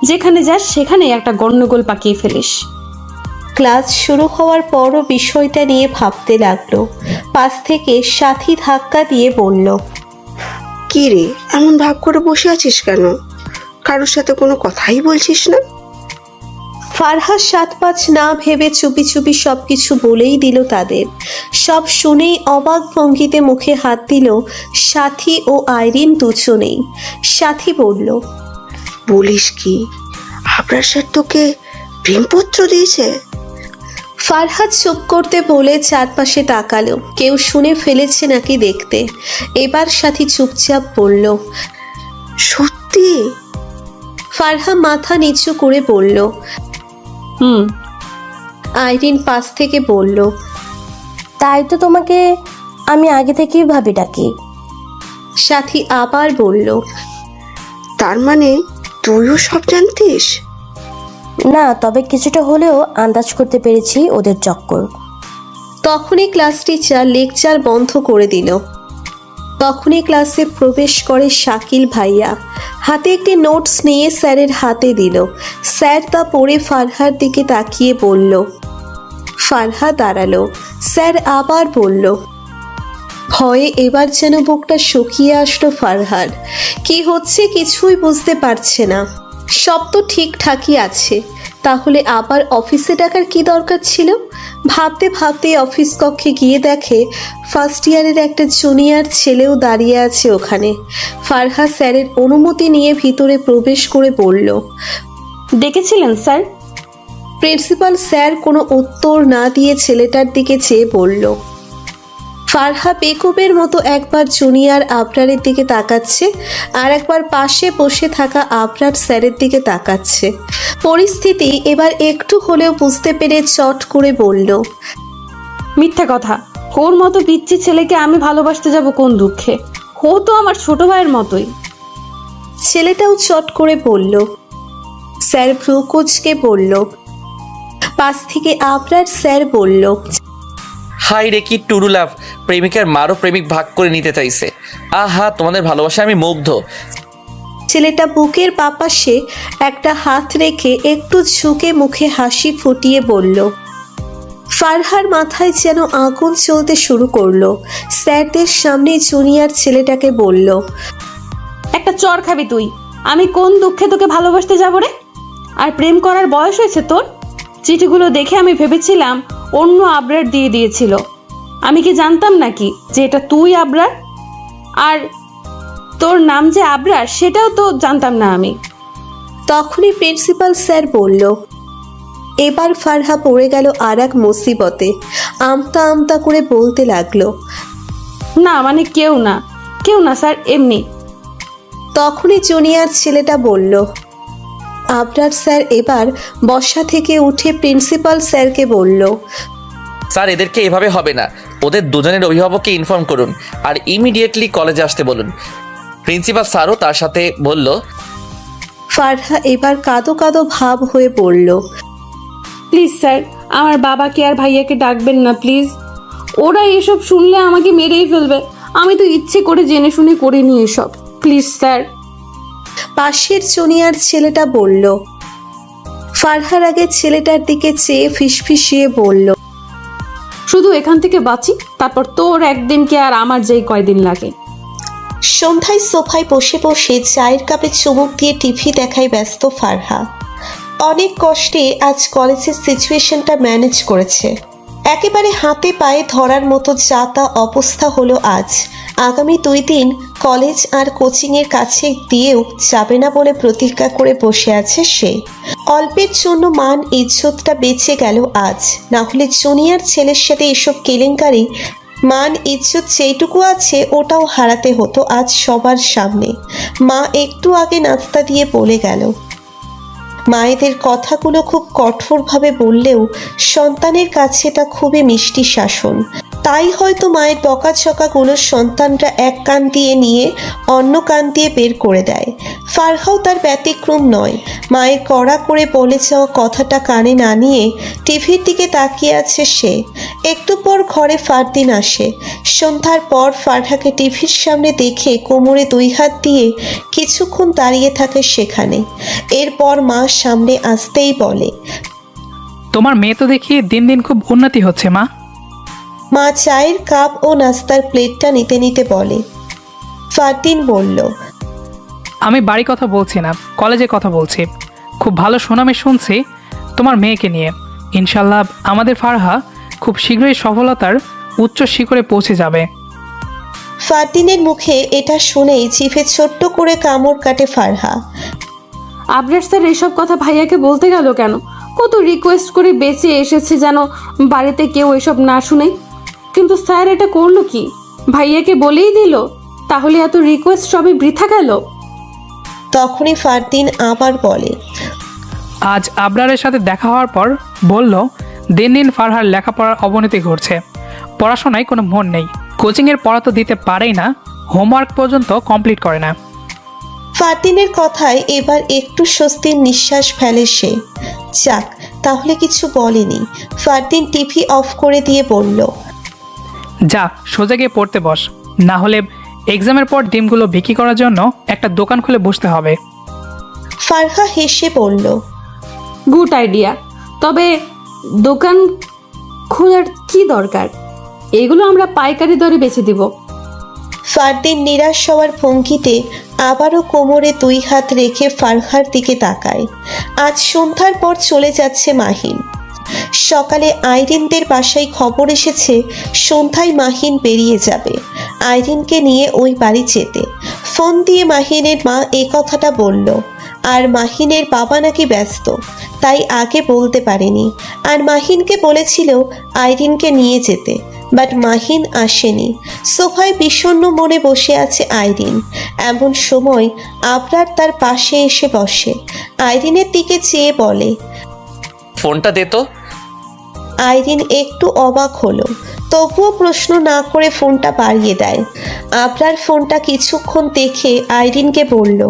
Speaker 12: যেখানে যাস সেখানেই একটা গন্ডগোল পাকিয়ে ফেলিস।
Speaker 1: ক্লাস শুরু হওয়ার পরও বিষয়টা নিয়ে ভাবতে লাগলো। পাশ থেকে সাথী ধাক্কা দিয়ে বলল,
Speaker 7: কি রে, এমন ভাব করে বসে আছিস কেন? কারোর সাথে কোনো কথাই বলছিস না?
Speaker 1: ফারহা 7-5 না ভেবে চুপি চুপি সবকিছু বলেই দিল তাদের। সব শুনেই অবাক ভঙ্গিতে মুখে হাত দিল সাথী ও আইরিন দুজনেই। সাথী বলল,
Speaker 7: বলিস কি, আবরার স্যার তোকে প্রেমপত্র দিয়েছে?
Speaker 1: ফারহা চুপ করতে বলে চারপাশে তাকালো, কেউ শুনে ফেলেছে নাকি দেখতে। এবার সাথী চুপচাপ বলল,
Speaker 7: সত্যি?
Speaker 1: ফারহা মাথা নিচু করে বলল। আইরিন পাশ থেকে বলল,
Speaker 5: তাই তো তোমাকে আমি আগে থেকেই ভাবি ডাকি।
Speaker 1: সাথী আবার বলল,
Speaker 7: তার মানে তুইও সব জানতিস?
Speaker 5: না, তবে কিছুটা হলেও আন্দাজ করতে পেরেছি ওদের চক্কর।
Speaker 1: তখনই ক্লাস টিচার লেকচার বন্ধ করে দিল। তখনই ক্লাসে প্রবেশ করে শাকিল ভাইয়া। হাতে একটি নোটস নিয়ে স্যারের হাতে দিল। স্যার তা পড়ে ফারহার দিকে তাকিয়ে বলল। ফারহা দাঁড়ালো। স্যার আবার বলল। ভয়ে এবার যেন বুকটা শুকিয়ে আসলো ফারহার। কি হচ্ছে কিছুই বুঝতে পারছে না। সব তো ঠিকঠাকই আছে, তাহলে আবার অফিসে ডাকার কি দরকার ছিল? ভাবতে ভাবতে অফিস কক্ষে গিয়ে দেখে ফার্স্ট ইয়ারের একটা জুনিয়র ছেলেও দাঁড়িয়ে আছে ওখানে। ফারহা স্যারের অনুমতি নিয়ে ভিতরে প্রবেশ করে বলল,
Speaker 12: ডেকেছিলেন স্যার?
Speaker 1: প্রিন্সিপাল স্যার কোনো উত্তর না দিয়ে ছেলেটার দিকে চেয়ে বলল। ফারহা বেকুবের মতো একবার জুনিয়র আবরারের দিকে তাকাচ্ছে, আর একবার পাশে বসে থাকা আবরার স্যারের দিকে তাকাচ্ছে। পরিস্থিতি এবার একটু হলেও বুঝতে পেরে চট করে বলল,
Speaker 12: মিথ্যা কথা। ওর মতো পিচ্ছি ছেলেকে আমি ভালোবাসতে যাব কোন দুঃখে? ও তো আমার ছোট ভাইয়ের মতোই।
Speaker 1: ছেলেটাও চট করে বলল। স্যার ভ্রু কুঁচকে বলল। পাশ থেকে আবরার স্যার বলল,
Speaker 2: হাই রে, কি টুরু লাভ! প্রেমিকার মারও প্রেমিক ভাগ করে নিতে চাইছে। আহা, তোমাদের ভালোবাসা আমি মুগ্ধ।
Speaker 1: ছেলেটা বুকের পাপাশে একটা হাত রেখে একটু ঝুঁকে মুখে হাসি ফুটিয়ে বলল। ফারহার মাথায় যেন আগুন জ্বলতে শুরু করলো। স্যারদের সামনে জুনিয়র ছেলেটাকে বলল,
Speaker 12: একটা চর খাবি তুই। আমি কোন দুঃখে তোকে ভালোবাসতে যাব রে? আর প্রেম করার বয়স হয়েছে তোর? চিঠিগুলো দেখে আমি ভেবেছিলাম অন্য আবরার দিয়ে দিয়েছিল। আমি কি জানতাম নাকি যে এটা তুই আবরার? আর তোর নাম যে আবরার সেটাও তো জানতাম না আমি।
Speaker 1: তখনই প্রিন্সিপাল স্যার বলল। এবার ফারহা পড়ে গেল আর এক মুসিবতে। আমতা আমতা করে বলতে লাগলো,
Speaker 12: না মানে কেউ না স্যার, এমনি।
Speaker 1: তখনই জুনিয়র ছেলেটা বলল। আবরার স্যার এবার বসা থেকে উঠে প্রিন্সিপাল স্যারকে বলল,
Speaker 2: স্যার, এদেরকে এভাবে হবে না। ওদের দুজনের অভিভাবককে ইনফর্ম করুন আর ইমিডিয়েটলি কলেজে আসতে বলুন। প্রিন্সিপাল স্যারও তার সাথে বলল।
Speaker 1: ফারহা এবার কাঁদো কাঁদো ভাব হয়ে বলল,
Speaker 12: প্লিজ স্যার, আমার বাবাকে আর ভাইয়াকে ডাকবেন না প্লিজ। ওরা এসব শুনলে আমাকে মেরেই ফেলবে। আমি তো ইচ্ছে করে জেনে শুনে করিনি এসব। Please sir.
Speaker 1: পাশের জুনিয়র ছেলেটা বলল। ফারহার আগে ছেলেটার দিকে চেয়ে ফিসফিসিয়ে বলল,
Speaker 12: শুধু এখান থেকে বাঁচি, তারপর তোর একদিনকে আর আমার যেই কয়দিন লাগে।
Speaker 1: সন্ধ্যায় সোফায় বসে বসে চায়ের কাপে চুমুক দিয়ে টিভি দেখায় ব্যস্ত ফারহা। অনেক কষ্টে আজ কলেজের সিচুয়েশনটা ম্যানেজ করেছে। একেবারে হাতে পায়ে ধরার মতো যা তা অবস্থা হলো আজ। আগামী 2 দিন কলেজ আর কোচিংয়ের কাছে দিয়েও যাবে না বলে প্রতিজ্ঞা করে বসে আছে সে। অল্পের জন্য মান ইজ্জতটা বেঁচে গেল আজ, না হলে জুনিয়র ছেলের সাথে এসব কেলেঙ্কারি মান ইজ্জত যেইটুকু আছে ওটাও হারাতে হতো আজ সবার সামনে। মা একটু আগে নাস্তা দিয়ে বলে গেল। মায়েদের কথাগুলো খুব কঠোরভাবে বললেও সন্তানের কাছে তা খুবই মিষ্টি শাসন। তাই হয়তো মায়ের বকাঝকাগুলো সন্তানরা এক কান দিয়ে নিয়ে অন্য কান দিয়ে বের করে দেয়। ফারহাও তার ব্যতিক্রম নয়। মায়ের কড়া করে বলে যাওয়া কথাটা কানে না নিয়ে টিভির দিকে তাকিয়ে আছে সে। একটু পর ঘরে ফারদিন আসে। সন্ধ্যার পর ফারহাকে টিভির সামনে দেখে কোমরে 2 হাত দিয়ে কিছুক্ষণ দাঁড়িয়ে থাকে সেখানে। এরপর মা সামনে আসতেই বলে,
Speaker 8: তোমার মেয়ে তো দেখি দিন দিন খুব উন্নতি হচ্ছে মা।
Speaker 1: মা চায়ের কাপ ও নাস্তার প্লেটটা নিতে নিতে বলে। ফারদিন বলল,
Speaker 8: আমি বাড়ি কথা বলছি না, কলেজে কথা বলছি। খুব ভালো সুনামে শুনছি তোমার মেয়েকে নিয়ে। ইনশাল্লাহ আমাদের ফারহা খুব শীঘ্রই সফলতার উচ্চ শিখরে পৌঁছে যাবে।
Speaker 1: ফারদিনের মুখে এটা শুনেই জিভে ছোট্ট করে কামড় কাটে ফারহা।
Speaker 12: আবরার স্যার এসব কথা ভাইয়াকে বলতে গেল কেন? কত রিকোয়েস্ট করে বেঁচে এসেছে যেন বাড়িতে কেউ এসব না শুনে। কিন্তু স্যার এটা করলো কি? ভাইয়াকে বলেই দিল। তাহলে এত রিকোয়েস্ট সবই বৃথা গেল।
Speaker 1: তখনই ফারদিন আবার বলে,
Speaker 8: আজ আবরারের সাথে দেখা হওয়ার পর বলল দিন দিন ফারহার লেখাপড়ার অবনতি ঘটছে। পড়াশোনায় কোনো মন নেই, কোচিংয়ের পড়া তো দিতে পারেই না, হোমওয়ার্ক পর্যন্ত কমপ্লিট করে না।
Speaker 1: ফারদিনের কথায় এবার একটু স্বস্তির নিঃশ্বাস ফেলে সে। যাক, তাহলে কিছু বলেনি। ফারদিন টিভি অফ করে দিয়ে বলল,
Speaker 8: যা সোজা গিয়ে পড়তে বস, না হলে এক্সামের পর ডিমগুলো বিক্রি করার জন্য একটা দোকান খুলে বসতে হবে।
Speaker 1: ফারহা হেসে বলল,
Speaker 12: গুড আইডিয়া। তবে দোকান খোলার কি দরকার? এগুলো আমরা পাইকারি দরে বেচে দিব।
Speaker 1: ফারদিন নিরাশ হওয়ার ভঙ্গিতে আবারও কোমরে 2 হাত রেখে ফারহার দিকে তাকায়। আজ সন্ধ্যার পর চলে যাচ্ছে মাহিন। সকালে আইরিনদের বাসায় খবর এসেছে সন্ধ্যায় মাহিন বেরিয়ে যাবে আইরিনকে নিয়ে ওই বাড়ি যেতে। ফোন দিয়ে মাহিনের মা এ কথাটা বলল। আর মাহিনের বাবা নাকি ব্যস্ত, তাই আগে বলতে পারেনি। আর মাহিনকে বলেছিল আইরিনকে নিয়ে যেতে, বাট মাহিন আসেনি। সোফায় বিষণ্ণ মনে বসে আছে আইরিন। এমন সময় আবরার তার পাশে এসে বসে। আইরিনের দিকে চেয়ে বলে,
Speaker 2: ফোনটা দে তো।
Speaker 1: আইরিন একটু অবাক হলো, তবুও প্রশ্ন না করে ফোনটা বাড়িয়ে দেয়। আবরার ফোনটা কিছুক্ষণ দেখে আইরিনকে বলল,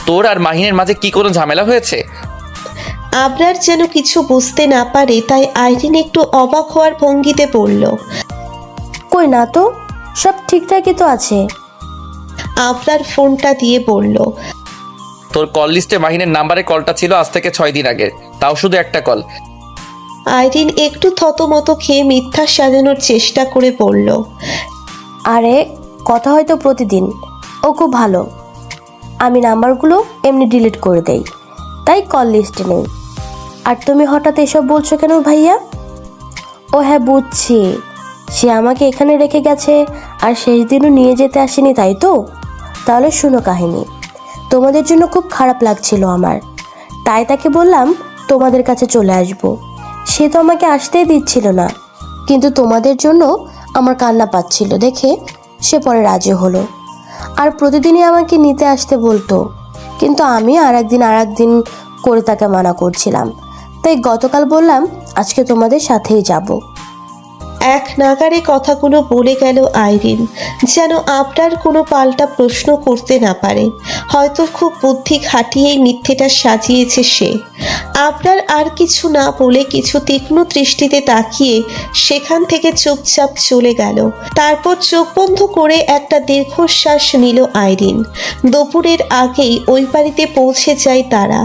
Speaker 2: তোর আর মাহিনের মাঝে কি কোনো ঝামেলা হয়েছে?
Speaker 1: আবরার যেন কিছু বুঝতে না পারে, তাই আইরিন একটু অবাক হওয়ার ভঙ্গিতে বলল,
Speaker 5: কই না তো, সব ঠিকঠাকই তো আছে।
Speaker 1: আবরার ফোনটা দিয়ে বলল,
Speaker 2: তোর কল লিস্টে মাহিনের নাম্বারে কলটা ছিল আজ থেকে 6 দিন আগে, তাও শুধু একটা কল।
Speaker 1: আইরিন একটু থতমত খেয়ে মিথ্যা সাজানোর চেষ্টা করে বলল,
Speaker 5: আরে কথা হয়তো প্রতিদিন, ও খুব ভালো। আমি নাম্বারগুলো এমনি ডিলিট করে দেই, তাই কল লিস্টে নেই। আর তুমি হঠাৎ এসব বলছো কেন ভাইয়া? ও হ্যাঁ বুঝছি, সে আমাকে এখানে রেখে গেছে আর শেষ দিনও নিয়ে যেতে আসেনি, তাই তো? তাহলে শুনো কাহিনী। তোমাদের জন্য খুব খারাপ লাগছিল আমার, তাই তাকে বললাম তোমাদের কাছে চলে আসব। সে তো আমাকে আসতেই দিচ্ছিল না, কিন্তু তোমাদের জন্য আমার কান্না পাচ্ছিল দেখে সে পরে রাজি হলো। আর প্রতিদিনই আমাকে নিতে আসতে বলতো, কিন্তু আমি আর একদিন করে তাকে মানা করছিলাম। তাই গতকাল বললাম আজকে তোমাদের সাথেই যাব।
Speaker 1: এক নাগারে কথাগুলো বলে গেল আইরিন, যেন আবরার কোনো পাল্টা প্রশ্ন করতে না পারে। হয়তো খুব বুদ্ধি খাটিয়েই মিথ্যেটা সাজিয়েছে সে। আবরার আর কিছু না বলে কিছু তীক্ষ্ণ দৃষ্টিতে তাকিয়ে সেখান থেকে চুপচাপ চলে গেল। তারপর চোখ বন্ধ করে একটা দীর্ঘশ্বাস নিল আইরিন। দুপুরের আগেই ওই বাড়িতে পৌঁছে যায় তারা।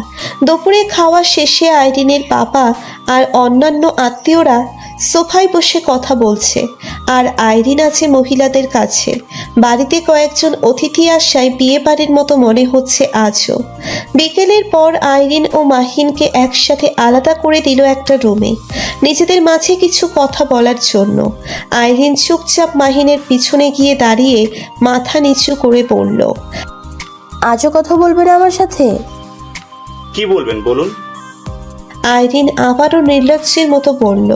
Speaker 1: দুপুরে খাওয়া শেষে আইরিনের বাবা আর অন্যান্য আত্মীয়রা সোফায় বসে কথা বলছে, আর আইরিন আছে মহিলাদের কাছে। বাড়িতে কয়েকজন অতিথি আসায় বিয়ে বাড়ির মতো মনে হচ্ছে আজও। বিকেলের পর আইরিন ও মাহিনকে একসাথে আলাদা করে দিল একটা রুমে, নিজেদের মাঝে কিছু কথা বলার জন্য। আইরিন চুপচাপ মাহিনের পিছনে গিয়ে দাঁড়িয়ে মাথা নিচু করে বলল,
Speaker 5: আজও কথা বলবে না আমার সাথে?
Speaker 11: কি বলবেন বলুন।
Speaker 1: আইরিন আবারও নির্লজ্জের মতো বলল,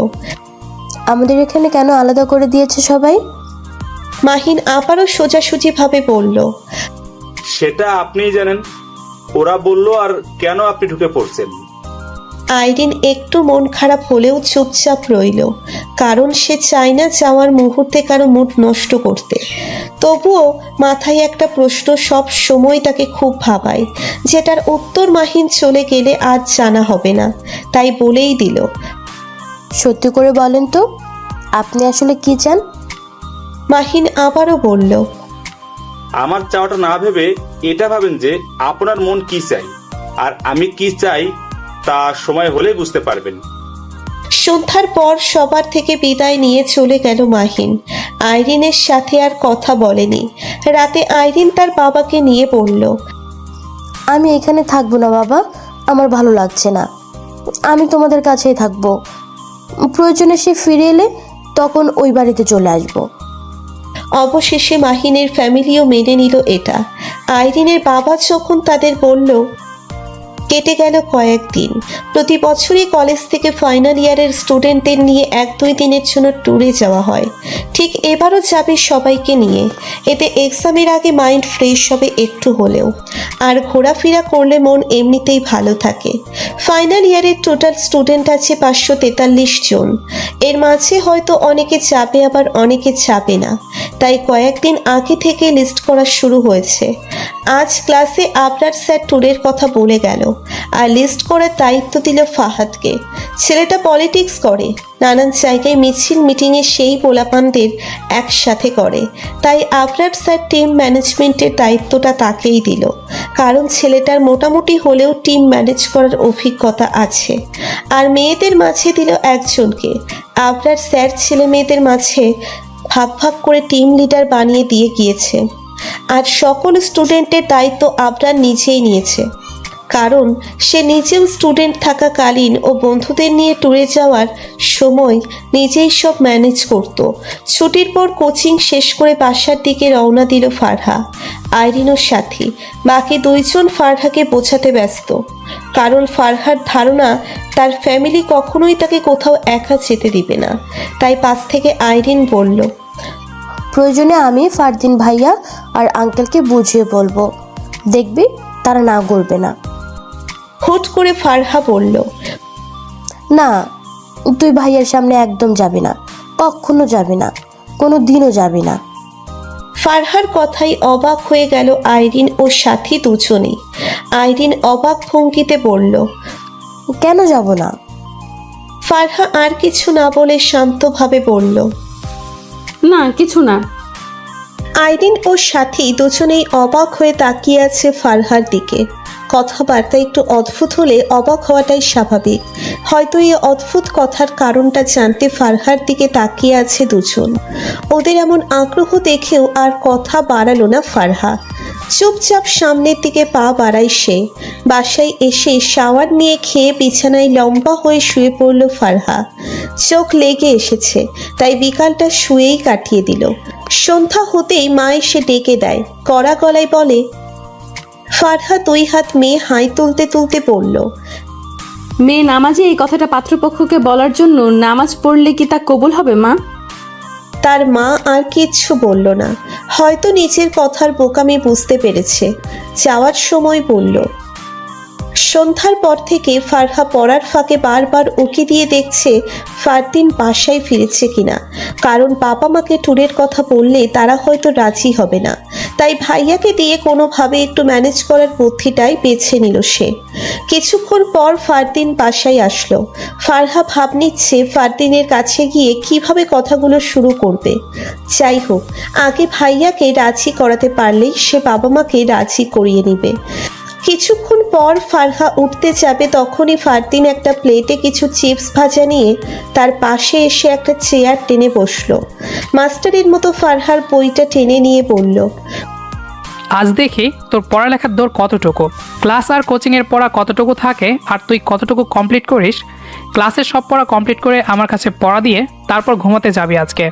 Speaker 5: আমাদের এখানে কেন আলাদা করে দিয়েছে সবাই?
Speaker 1: মাহিন আবারও সোজাসুজিভাবে বলল,
Speaker 11: সেটা আপনিই জানেন। ওরা বলল আর কেন আপনি ঢুকে পড়ছেন?
Speaker 1: আইরিন একটু মন খারাপ হলেও চুপচাপ রইল, কারণ সে চায় না যাওয়ার মুহূর্তে কারো মুড নষ্ট করতে। তবুও মাথায় একটা প্রশ্ন সব সময় তাকে খুব ভাবায়, যেটার উত্তর মাহিন চলে গেলে আজ জানা হবে না, তাই বলেই দিল।
Speaker 5: সত্যি করে বলেন তো, আপনি আসলে কি চান?
Speaker 1: মাহিন আবারও বলল,
Speaker 11: আমার চাওয়াটা না ভেবে এটা ভাবেন যে আপনার মন কি চাই, আর আমি কি চাই তা সময় হলে বুঝতে পারবেন।
Speaker 1: সন্ধ্যার পর সবার থেকে বিদায় নিয়ে চলে গেল মাহিন। আইরিনের সাথে আর কথা বলেনি। রাতে আইরিন তার বাবাকে নিয়ে বলল,
Speaker 5: আমি এখানে থাকবো না বাবা, আমার ভালো লাগছে না, আমি তোমাদের কাছেই থাকবো। প্রয়োজনে সে ফিরে এলে তখন ওই বাড়িতে চলে আসবো।
Speaker 1: অবশেষে মাহিনের ফ্যামিলিও মেনে নিল এটা। আইরিনের বাবা যখন তাদের বলল, কেটে গেল কয়েকদিন। প্রতি বছরই কলেজ থেকে ফাইনাল ইয়ারের স্টুডেন্টদের নিয়ে 1-2 দিনের জন্য ট্যুরে যাওয়া হয়। ঠিক এবারও যাবে সবাইকে নিয়ে। এতে এক্সামের আগে মাইন্ড ফ্রেশ হবে একটু হলেও, আর ঘোরাফেরা করলে মন এমনিতেই ভালো থাকে। ফাইনাল ইয়ারের টোটাল স্টুডেন্ট আছে 543 জন। এর মাঝে হয়তো অনেকে যাবে, আবার অনেকে যাবে না, তাই কয়েকদিন আগে থেকে লিস্ট করা শুরু হয়েছে। আজ ক্লাসে আবরার স্যার ট্যুরের কথা বলে গেল, আর লিস্ট করার দায়িত্ব দিল ফাহাদকে। ছেলেটা পলিটিক্স করে, নানান জায়গায় মিছিল মিটিংয়ে সেই পোলাপানদের একসাথে করে, তাই আবরার স্যার টিম ম্যানেজমেন্টের দায়িত্বটা তাকেই দিল, কারণ ছেলেটার মোটামুটি হলেও টিম ম্যানেজ করার অভিজ্ঞতা আছে। আর মেয়েদের মাঝে দিল একজনকে। আবরার স্যার ছেলে মেয়েদের মাঝে ভাগ ভাগ করে টিম লিডার বানিয়ে দিয়ে গিয়েছে। আর সকল স্টুডেন্টের দায়িত্ব আবরার নিজেই নিয়েছে, কারণ সে নিজেও স্টুডেন্ট থাকাকালীন ও বন্ধুদের নিয়ে ট্যুরে যাওয়ার সময় নিজেই সব ম্যানেজ করত। ছুটির পর কোচিং শেষ করে বাসার দিকে রওনা দিল ফারহা, আইরিন ও সাথী। বাকি 2 জন ফারহাকে বোঝাতে ব্যস্ত, কারণ ফারহার ধারণা তার ফ্যামিলি কখনোই তাকে কোথাও একা যেতে দিবে না। তাই পাশ থেকে আইরিন বলল,
Speaker 5: প্রয়োজনে আমি ফারদিন ভাইয়া আর আঙ্কেলকে বুঝিয়ে বলবো, দেখবি তারা না করবে না।
Speaker 1: হুট করে ফারহা বলল,
Speaker 5: না, তুই ভাইয়ার সামনে একদম যাবি না, কখনো যাবি না, কোনো দিনও যাবি না।
Speaker 1: ফারহার কথাই অবাক হয়ে গেল আইরিন ও সাথী দুজনেই। আইরিন অবাক ভঙ্গিতে বলল,
Speaker 5: কেন যাব না?
Speaker 1: ফারহা আর কিছু না বলে শান্তভাবে বলল,
Speaker 12: না কিছু না।
Speaker 1: আইরিন ও সাথী দুজনেই অবাক হয়ে তাকিয়ে আছে ফারহার দিকে। কথাবার্তা একটু অদ্ভুত হলে অবাক হওয়াটাই স্বাভাবিক। হয়তো এই অদ্ভুত কথার কারণটা জানতে ফারহার দিকে তাকিয়ে আছে দুজন। ওদের এমন আগ্রহ দেখেও আর কথা বাড়ালো না ফারহা। চুপচাপ সামনের দিকে পা বাড়ায় সে। বাসায় এসে শাওয়ার নিয়ে খেয়ে বিছানায় লম্বা হয়ে শুয়ে পড়ল ফারহা। চোখ লেগে এসেছে, তাই বিকালটা শুয়েই কাটিয়ে দিল। সন্ধ্যা হতেই মা এসে ডেকে দেয়, কড়া গলায় বলে। ফারহা 2 হাত মেয়ে হাই তুলতে তুলতে বলল,
Speaker 12: মেয়ে নামাজে এই কথাটা পাত্রপক্ষকে বলার জন্য নামাজ পড়লে কি তা কবুল হবে মা?
Speaker 1: তার মা আর কিচ্ছু বলল না, হয়তো নিজের কথার বোকামি বুঝতে পেরেছে। যাওয়ার সময় বলল। সন্ধ্যার পর থেকে ফারহা পড়ার ফাঁকে বারবার উকি দিয়ে দেখছে ফারদিন বাসায় ফিরেছে কিনা, কারণ বাবা মাকে ট্যুরের কথা বললে তারা হয়তো রাজি হবে না। তাই ভাইয়াকে দিয়ে কোনোভাবে একটু ম্যানেজ করার বুদ্ধিটাই বেছে নিল সে। কিছুক্ষণ পর ফারদিন বাসায় আসলো। ফারহা ভাব নিচ্ছে ফারদিনের কাছে গিয়ে কিভাবে কথাগুলো শুরু করবে। যাই হোক, আগে ভাইয়াকে রাজি করাতে পারলেই সে বাবা মাকে রাজি করিয়ে নেবে। কিছুক্ষণ পর ফারহা উঠতে যাবে, তখনই ফারদিন একটা প্লেটে কিছু চিপস ভাজা নিয়ে তার পাশে এসে একটা চেয়ার টেনে বসলো। মাস্টারের মতো ফারহার বইটা টেনে নিয়ে বলল,
Speaker 8: আজ দেখি তোর পড়ালেখার দৌড় কতটুকু, ক্লাস আর কোচিংয়ের পড়া কতটুকু থাকে, আর তুই কতটুকু কমপ্লিট করিস। ক্লাসের সব পড়া কমপ্লিট করে আমার কাছে পড়া দিয়ে তারপর ঘুমাতে যাবি আজকে।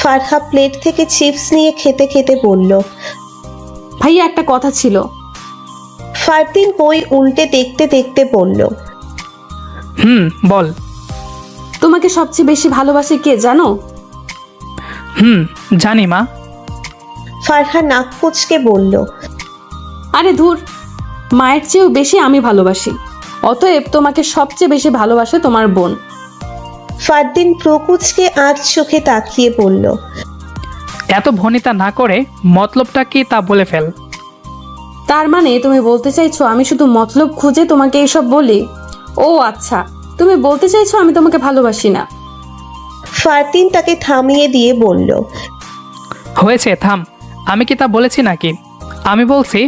Speaker 1: ফারহা প্লেট থেকে চিপস নিয়ে খেতে খেতে বলল,
Speaker 12: ভাইয়া একটা কথা ছিল।
Speaker 1: ফারদিন বই উল্টে দেখতে দেখতে বলল,
Speaker 8: বল।
Speaker 12: তোমাকে সবচেয়ে বেশি ভালোবাসে কে জানো?
Speaker 8: জানি মা।
Speaker 1: ফারহা নাক কুচকে বলল,
Speaker 12: আরে ধুর, মায়ের চেয়েও বেশি আমি ভালোবাসি। অতএব তোমাকে সবচেয়ে বেশি ভালোবাসে তোমার বোন।
Speaker 1: ফারদিন প্রকুচকে আর চোখে তাকিয়ে বলল,
Speaker 8: এত ভনিতা না করে মতলবটা কি তা বলে ফেল।
Speaker 12: তার মানে তুমি বলতে চাইছো আমি শুধু মতলব খুঁজে তোমাকে এইসব বলি? ও আচ্ছা, তুমি বলতে চাইছো আমি তোমাকে ভালোবাসি না?
Speaker 1: ফারদিন তাকে থামিয়ে দিয়ে বলল,
Speaker 8: হয়েছে, থাম। আমি কি তা বলেছি নাকি? আমি বলছি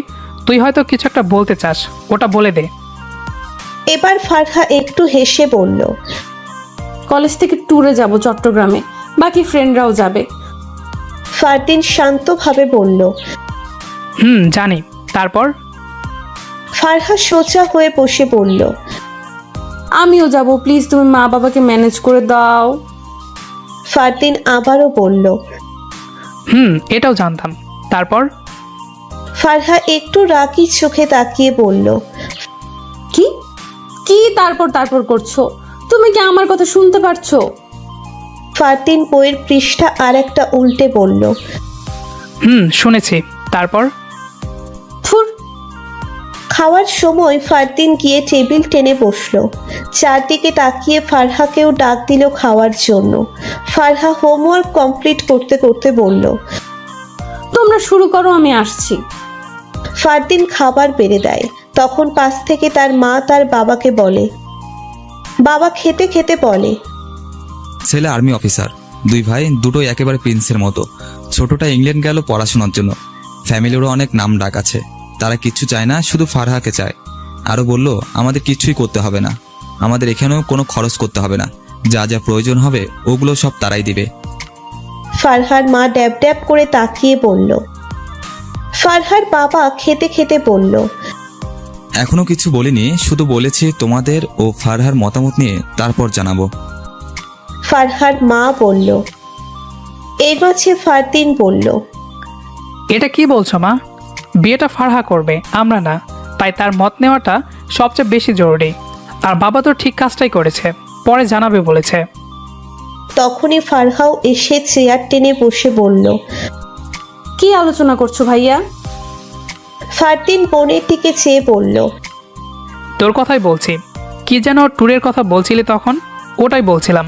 Speaker 8: তুই হয়তো কিছু একটা বলতে চাস, ওটা বলে দে।
Speaker 1: এবার ফারহা একটু হেসে বলল,
Speaker 12: কলেজ থেকে ট্যুরে যাব চট্টগ্রামে, বাকি ফ্রেন্ডরাও যাবে।
Speaker 1: ফারদিন শান্তভাবে বলল।
Speaker 8: জানি। তারপর?
Speaker 1: ফারহা সোজা হয়ে বসে বলল,
Speaker 12: আমিও যাব, প্লিজ তুমি মা বাবাকে ম্যানেজ করে দাও।
Speaker 1: ফারদিন আবারও বলল।
Speaker 8: এটাও জানতাম। তারপর?
Speaker 1: ফারহা একটু রাগী চোখে তাকিয়ে বলল,
Speaker 12: কি কি তারপর তারপর করছো? তুমি কি আমার কথা শুনতে পারছো?
Speaker 1: ফারদিন বইয়ের পৃষ্ঠা আর একটা উল্টে বলল,
Speaker 8: শুনেছি। তারপর?
Speaker 12: থুর।
Speaker 1: খাওয়ার সময় ফারদিন গিয়ে টেবিল টেনে বসলো। চারদিকে তাকিয়ে ফারহাকেও ডাক দিল খাওয়ার জন্য। ফারহা হোমওয়ার্ক কমপ্লিট করতে করতে বলল,
Speaker 12: তোমরা শুরু করো, আমি আসছি।
Speaker 1: ফারদিন খাবার বেড়ে দেয়। তখন পাশ থেকে তার মা তার বাবাকে বলে, বাবা খেতে খেতে বলে,
Speaker 10: ছেলে আর্মি অফিসার, দুই ভাই দুটোই একেবারে প্রিন্সের মতো। ছোটটা ইংল্যান্ড গেল পড়াশোনার জন্য, ফ্যামিলিরও অনেক নাম ডাক আছে। তারা কিচ্ছু চায় না, শুধু ফারহাকে চায়। আরও বলল আমাদের কিছুই করতে হবে না, আমাদের এখানেও কোনো খরচ করতে হবে না, যা যা প্রয়োজন হবে ওগুলো সব তারাই দিবে।
Speaker 1: ফারহার মা ড্যাব ড্যাব করে তাকিয়ে বলল। ফারহার বাবা খেতে খেতে বলল,
Speaker 10: এখনো কিছু বলিনি, শুধু বলেছি তোমাদের ও ফারহার মতামত নিয়ে তারপর জানাবো।
Speaker 1: ফারহার মা বলল। এর মাঝে ফারদিন বলল,
Speaker 8: এটা কি বলছো মা? বিয়েটা ফারহা করবে, আমরা না। তাই তার মত নেওয়াটা সবচেয়ে বেশি জরুরি। আর বাবা তো ঠিক কাজটাই করেছে, পরে জানাবে বলেছে।
Speaker 1: তখনই ফারহাও এসে চেয়ার টেনে বসে বলল,
Speaker 12: কি আলোচনা করছো ভাইয়া?
Speaker 1: ফারদিন বোনের দিকে চেয়ে বলল,
Speaker 8: তোর কথাই বলছি। কি যেন ট্যুরের কথা বলছিলি তখন? ওটাই বলছিলাম।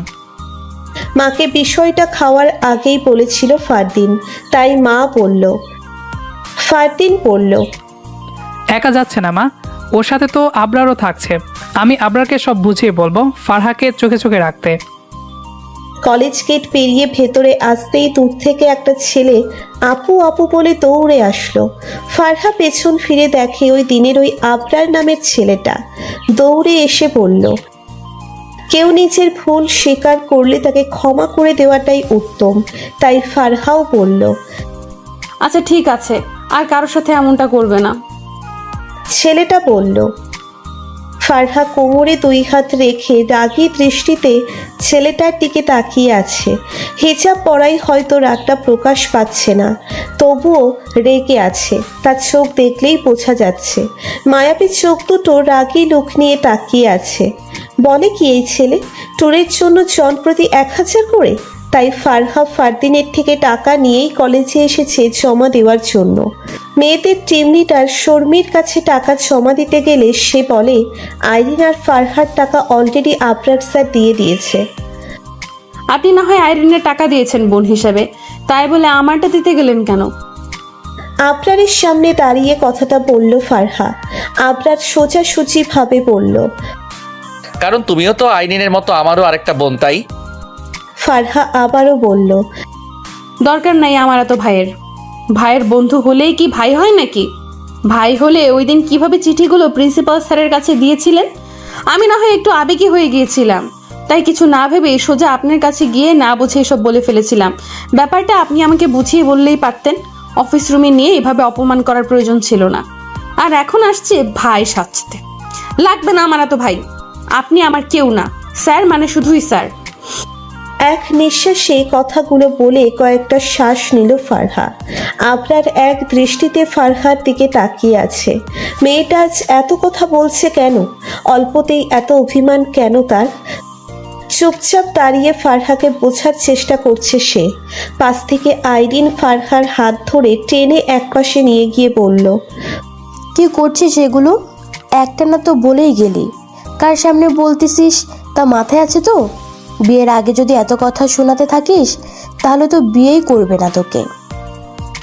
Speaker 1: মাকে বিষয়টা খাওয়ার আগেই বলেছিল ফারদিন, তাই মা বলল। ফারদিন বলল,
Speaker 8: একা যাচ্ছে না মা, ওর সাথে তো আবরারও থাকছে। আমি আবরারকে সব বুঝিয়ে বলবো ফারহাকে চোখে চোখে রাখতে।
Speaker 1: কলেজ গেট পেরিয়ে ভেতরে আসতেই দূর থেকে একটা ছেলে আপু আপু বলে দৌড়ে আসলো। ফারহা পেছন ফিরে দেখে ওই দিনের ওই আবরার নামের ছেলেটা। দৌড়ে এসে বলল, কেউ নিজের ভুল স্বীকার করলে তাকে ক্ষমা করে দেওয়াটাই উত্তম। তাই ফারহাও বলল,
Speaker 12: আচ্ছা ঠিক আছে, আর কারোর সাথে এমনটা করবে না।
Speaker 1: ছেলেটা বলল। ফারহা কোমরে দুই হাত রেখে রাগী দৃষ্টিতে ছেলেটার দিকে তাকিয়ে আছে। হিজাব পরাই হয়তো রাগটা প্রকাশ পাচ্ছে না, তবুও রেগে আছে। তার চোখ দেখলেই বোঝা যাচ্ছে। মায়াবী চোখ দুটো রাগী লোক নিয়ে তাকিয়ে আছে। বলে কি এই ছেলে, ট্যুরের জন্য জনপ্রতি 1000 করে? তাই ফারহা ফারদিনের থেকে টাকা নিয়েই কলেজে এসেছে জমা দেওয়ার জন্য। মেয়েদের টিম লিডার শর্মির কাছে টাকা জমা দিতে গেলে সে বলে আইরিন আর ফারহার টাকা অলরেডি আবরার স্যার দিয়ে দিয়েছে।
Speaker 12: আপনি না হয় আইরিনের টাকা দিয়েছেন বোন হিসেবে, তাই বলে আমারটা দিতে গেলেন কেন?
Speaker 1: আবরারের সামনে দাঁড়িয়ে কথাটা বলল ফারহা। আবরার সোজাসুজি ভাবে বলল,
Speaker 2: কারণ তুমিও তো আইরিনের মতো আমারও আরেকটা বোন, তাই।
Speaker 1: ফারহা আবারও বলল,
Speaker 12: দরকার নাই আমার এত ভাইয়ের। ভাইয়ের বন্ধু হলেই কি ভাই হয় নাকি? ভাই হলে ওই দিন কিভাবে চিঠিগুলো প্রিন্সিপাল স্যারের কাছে দিয়েছিলেন? আমি না হয় একটু আবেগী হয়ে গিয়েছিলাম, তাই কিছু না ভেবে সোজা আপনার কাছে গিয়ে না বুঝে এসব বলে ফেলেছিলাম। ব্যাপারটা আপনি আমাকে বুঝিয়ে বললেই পারতেন। অফিস রুমে নিয়ে এভাবে অপমান করার প্রয়োজন ছিল না। আর এখন আসছে ভাই সাজতে। লাগবে না আমার এত ভাই। আপনি আমার কেউ না, স্যার মানে শুধুই স্যার।
Speaker 1: এক নিঃশ্বাসে কথাগুলো বলে কয়েকটা শ্বাস নিল ফারহা। আবরার এক দৃষ্টিতে ফারহার দিকে তাকিয়ে আছে। মেয়েটা আজ এত কথা বলছে কেন? অল্পতেই এত অভিমান কেন তার? চুপচাপ দাঁড়িয়ে ফারহাকে বোঝার চেষ্টা করছে সে। পাশ থেকে আইরিন ফারহার হাত ধরে টেনে একপাশে নিয়ে গিয়ে বলল,
Speaker 5: কি করছিস এগুলো? একটা না তো বলেই গেলি, কার সামনে বলতেছিস তা মাথায় আছে তো? বিয়ের আগে যদি এত কথা শোনাতে থাকিস তাহলে তো বিয়েই করবে না তোকে।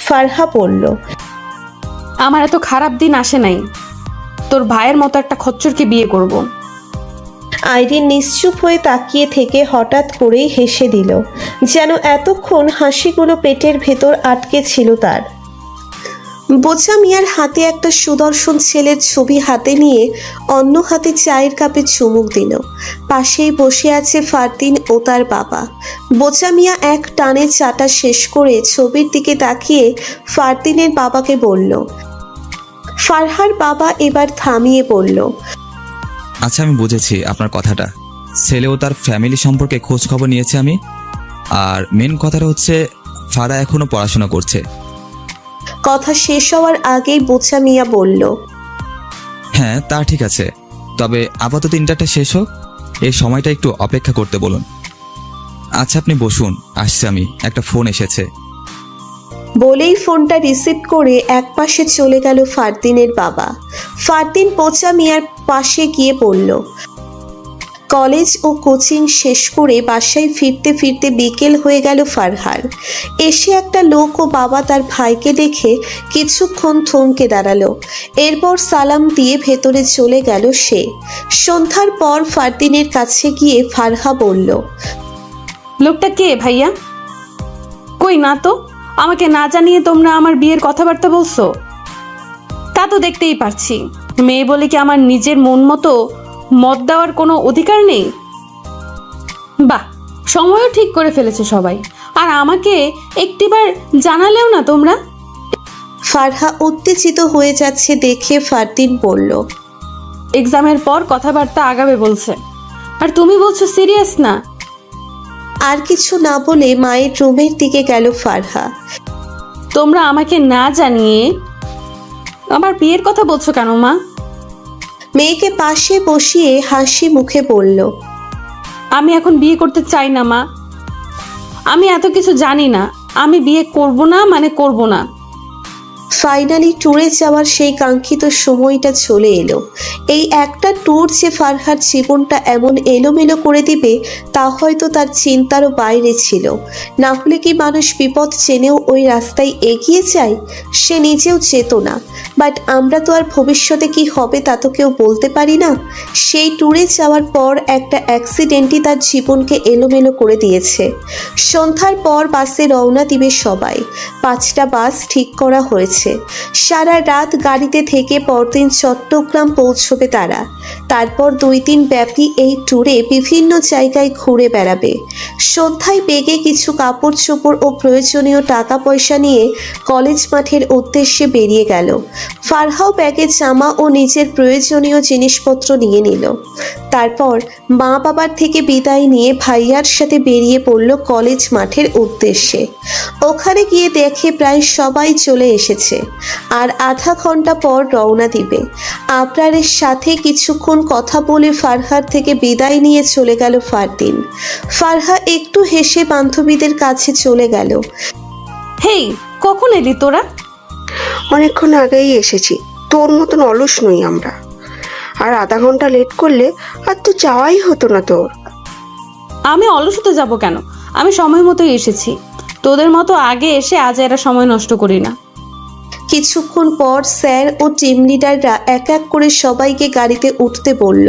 Speaker 1: ফারহা বলল।
Speaker 12: আমার এত খারাপ দিন আসে নাই তোর ভাইয়ের মতো একটা খচ্চরকে বিয়ে করব।
Speaker 1: আইরিন নিশ্চুপ হয়ে তাকিয়ে থেকে হঠাৎ করেই হেসে দিল, যেন এতক্ষণ হাসিগুলো পেটের ভেতর আটকে ছিল তার। বোচা মিয়ার হাতে একটা সুদর্শন ছেলের ছবি হাতে নিয়ে অন্য হাতে চায়ের কাপে চুমুক দিল। পাশেই বসে আছে ফারদিন ও তার বাবা। বোচা মিয়া এক টানে চাটা শেষ করে ছবির দিকে তাকিয়ে ফারদিনের বাবাকে বলল। ফারহার বাবা এবার থামিয়ে বলল।
Speaker 10: আচ্ছা, আমি বুঝেছি আপনার কথাটা। ছেলে ও তার ফ্যামিলি সম্পর্কে খোঁজ খবর নিয়েছে আমি। আর মেন কথাটা হচ্ছে ফারা এখনো পড়াশোনা করছে।
Speaker 1: কথা শেষ হওয়ার আগেই বোচা মিয়া বলল।
Speaker 10: হ্যাঁ, তা ঠিক আছে, তবে আপাতত ইন্টারটা শেষ হোক, এই সময়টা একটু অপেক্ষা করতে বলুন। আচ্ছা, আপনি বসুন, আসছে আমি, একটা ফোন এসেছে।
Speaker 1: বলেই ফোনটা রিসিভ করে একপাশে চলে গেল ফারদিনের বাবা। ফারদিন বোচা মিয়ার পাশে গিয়ে বলল। কলেজ ও কোচিং শেষ করে বাসায় ফিরতে ফিরতে বিকেল হয়ে গেল ফারহার। এসে একটা লোক ও বাবা তার ভাইকে দেখে কিছুক্ষণ থমকে দাঁড়ালো। এরপর সালাম দিয়ে ভেতরে চলে গেল সে। সন্ধ্যার পর ফারদিনের কাছে গিয়ে ফারহা বলল।
Speaker 12: লোকটা কে ভাইয়া? কই না তো, আমাকে না জানিয়ে তোমরা আমার বিয়ের কথাবার্তা বলছো? তা তো দেখতেই পারছি। মেয়ে বলে কি আমার নিজের মন মতো মত দেওয়ার কোনো অধিকার নেই? বাহ, সময়ও ঠিক করে ফেলেছে সবাই, আর আমাকে একটিবার জানালেও না তোমরা।
Speaker 1: ফারহা উত্তেজিত হয়ে যাচ্ছে দেখে ফারদিন বলল।
Speaker 12: এক্সামের পর কথাবার্তা আগাবে বলছে, আর তুমি বলছো সিরিয়াস না?
Speaker 1: আর কিছু না বলে মায়ের রুমের দিকে গেল ফারহা।
Speaker 12: তোমরা আমাকে না জানিয়ে আমার বিয়ের কথা বলছো কেন মা?
Speaker 1: মেয়েকে পাশে বসিয়ে হাসি মুখে বলল।
Speaker 12: আমি এখন বিয়ে করতে চাই না মা। আমি এত কিছু জানি না। আমি বিয়ে করব না মানে করব না।
Speaker 1: ফাইনালি ট্যুরে যাওয়ার সেই কাঙ্ক্ষিত সময়টা চলে এলো। এই একটা ট্যুর যে ফারহার জীবনটা এমন এলোমেলো করে দিবে তা হয়তো তার চিন্তারও বাইরে ছিল। না হলে কি মানুষ বিপদ জেনেও ওই রাস্তায় এগিয়ে যায়? সে নিজেও যেত না, বাট আমরা তো আর ভবিষ্যতে কি হবে তা তো কেউ বলতে পারি না। সেই ট্যুরে যাওয়ার পর একটা অ্যাক্সিডেন্টই তার জীবনকে এলোমেলো করে দিয়েছে। সন্ধ্যার পর বাসে রওনা দিবে সবাই। 5টা বাস ঠিক করা হয়েছে। সারা রাত গাড়িতে থেকে পরদিন চট্টগ্রাম পৌঁছবে তারা। তারপর 2 দিন ব্যাপী এই ট্যুরে বিভিন্ন জায়গায় ঘুরে বেড়াবে। সন্ধ্যায় বেগে কিছু কাপড় চোপড় ও প্রয়োজনীয় টাকা পয়সা নিয়ে কলেজ মাঠের উদ্দেশ্যে বেরিয়ে গেল। ফারহাও ব্যাগে জামা ও নিজের প্রয়োজনীয় জিনিসপত্র নিয়ে নিল। তারপর মা বাবার থেকে বিদায় নিয়ে ভাইয়ার সাথে বেরিয়ে পড়ল কলেজ মাঠের উদ্দেশ্যে। ওখানে গিয়ে দেখে প্রায় সবাই চলে এসেছে, আর আধা ঘন্টা পর রওনা দিবে। আবরারের সাথে কিছুক্ষণ কথা বলে ফারহার থেকে বিদায় নিয়ে চলে গেল ফারদিন। ফারহা একটু হেসে বান্ধবীদের কাছে চলে গেল।
Speaker 12: হেই, কখন এলি তোরা?
Speaker 7: অনেকক্ষণ আগেই এসেছি, তোর মতন অলস নই আমরা। আর আধা ঘন্টা লেট করলে আর তো যাওয়াই হতো না তোর।
Speaker 12: আমি অলসতে যাব কেন? আমি সময় মতোই এসেছি। তোদের মতো আগে এসে আজ এরা সময় নষ্ট করি না।
Speaker 1: কিছুক্ষণ পর স্যার ও টিম লিডাররা এক এক করে সবাইকে গাড়িতে উঠতে বলল।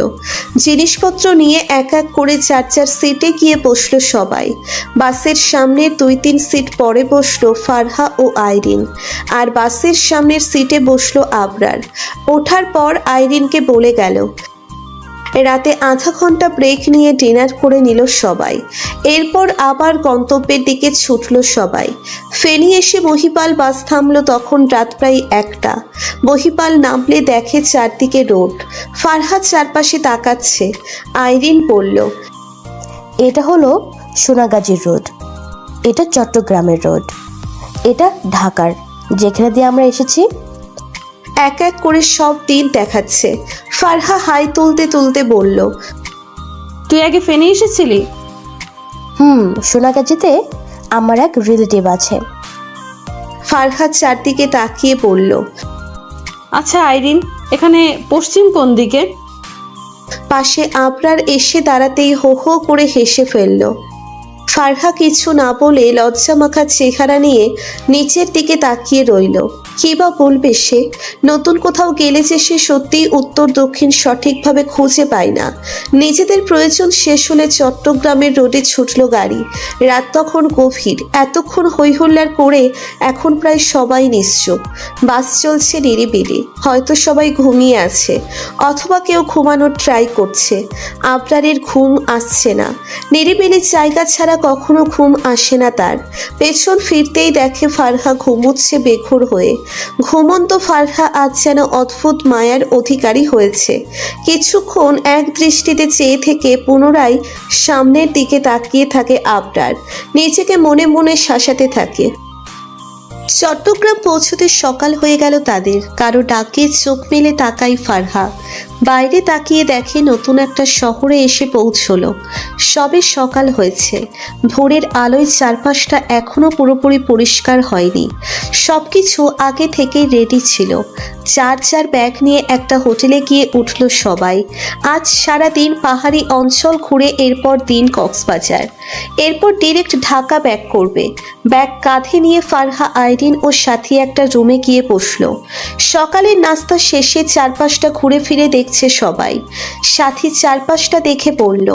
Speaker 1: জিনিসপত্র নিয়ে এক এক করে যার যার সিটে গিয়ে বসলো সবাই। বাসের সামনের 2-3 সিট পরে বসলো ফারহা ও আইরিন, আর বাসের সামনের সিটে বসলো আবরার। ওঠার পর আইরিনকে বলে গেল। রাতে আধা ঘন্টা ব্রেক নিয়ে ডিনার করে নিল সবাই। এরপর আবার গন্তব্যের দিকে ছুটল সবাই। ফেনী এসে মহিপাল বাস থামলো তখন রাত প্রায় 1টা। মহিপাল নামলে দেখে চারদিকে রোড। ফারহাদ চারপাশে তাকাচ্ছে। আইরিন বলল,
Speaker 5: এটা হলো সোনাগাজীর রোড, এটা চট্টগ্রামের রোড, এটা ঢাকার যেখানে দিয়ে আমরা এসেছি।
Speaker 1: এক এক করে সব দিন দেখাচ্ছে। ফারহা হাই তুলতে তুলতে বলল,
Speaker 12: তুই আগে ফেনে এসেছিলি?
Speaker 5: সোনাগাজীতে আমার এক রিলেটিভ আছে।
Speaker 1: ফারহাদ চারদিকে তাকিয়ে বলল,
Speaker 12: আচ্ছা আইরিন, এখানে পশ্চিম কোন দিকে?
Speaker 1: পাশে আবরার এসে দাঁড়াতেই হো হো করে হেসে ফেলল। ফারহা কিছু না বলে লজ্জামাখা চেহারা নিয়ে নিচের দিকে তাকিয়ে রইল। কি বা বলবে সে? নতুন কোথাও গেলে যে সে সত্যিই উত্তর দক্ষিণ সঠিকভাবে খুঁজে পায় না। নিজেদের প্রয়োজন শেষ হলে চট্টগ্রামের রোডে ছুটল গাড়ি। রাত তখন গভীর। এতক্ষণ হইহুল্লার করে এখন প্রায় সবাই নিশ্চুপ। বাস চলছে নিরিবিলি। হয়তো সবাই ঘুমিয়ে আছে, অথবা কেউ ঘুমানোর ট্রাই করছে। আবরারের ঘুম আসছে না। নিরিবিলি জায়গা ছাড়া কখনো ঘুম আসে না তার। পেছন ফিরতেই দেখে ফারহা ঘুমুচ্ছে বেঘোর হয়ে। ঘুমন্ত ফারহা আজ যেন অদ্ভুত মায়ার অধিকারী হয়েছে। কিছুক্ষণ এক দৃষ্টিতে চেয়ে থেকে পুনরায় সামনের দিকে তাকিয়ে থাকে আবরার। নিজেকে মনে মনে শাসাতে থাকে। চট্টগ্রাম পৌঁছতে সকাল হয়ে গেল তাদের। কারো ডাকে চোখ মেলে তাকাই ফারহা। বাইরে তাকিয়ে দেখে নতুন একটা শহরে এসে পৌঁছলো। সবে সকাল হয়েছে। ভোরের আলোয় চারপাশটা এখনো পুরোপুরি পরিষ্কার হয়নি। সবকিছু আগে থেকেই রেডি ছিল। যার ব্যাগ নিয়ে একটা হোটেলে গিয়ে উঠল সবাই। আজ সারা দিন পাহাড়ি অঞ্চল ঘুরে এরপর দিন কক্সবাজার, এরপর ডিরেক্ট ঢাকা ব্যাক করবে। ব্যাগ কাঁধে নিয়ে ফারহা, আইরিন ও সাথী একটা রুমে গিয়ে বসলো। সকালের নাস্তা শেষে চারপাশটা ঘুরে ফিরে দেখছে সবাই। সাথী চারপাশটা দেখে বলল,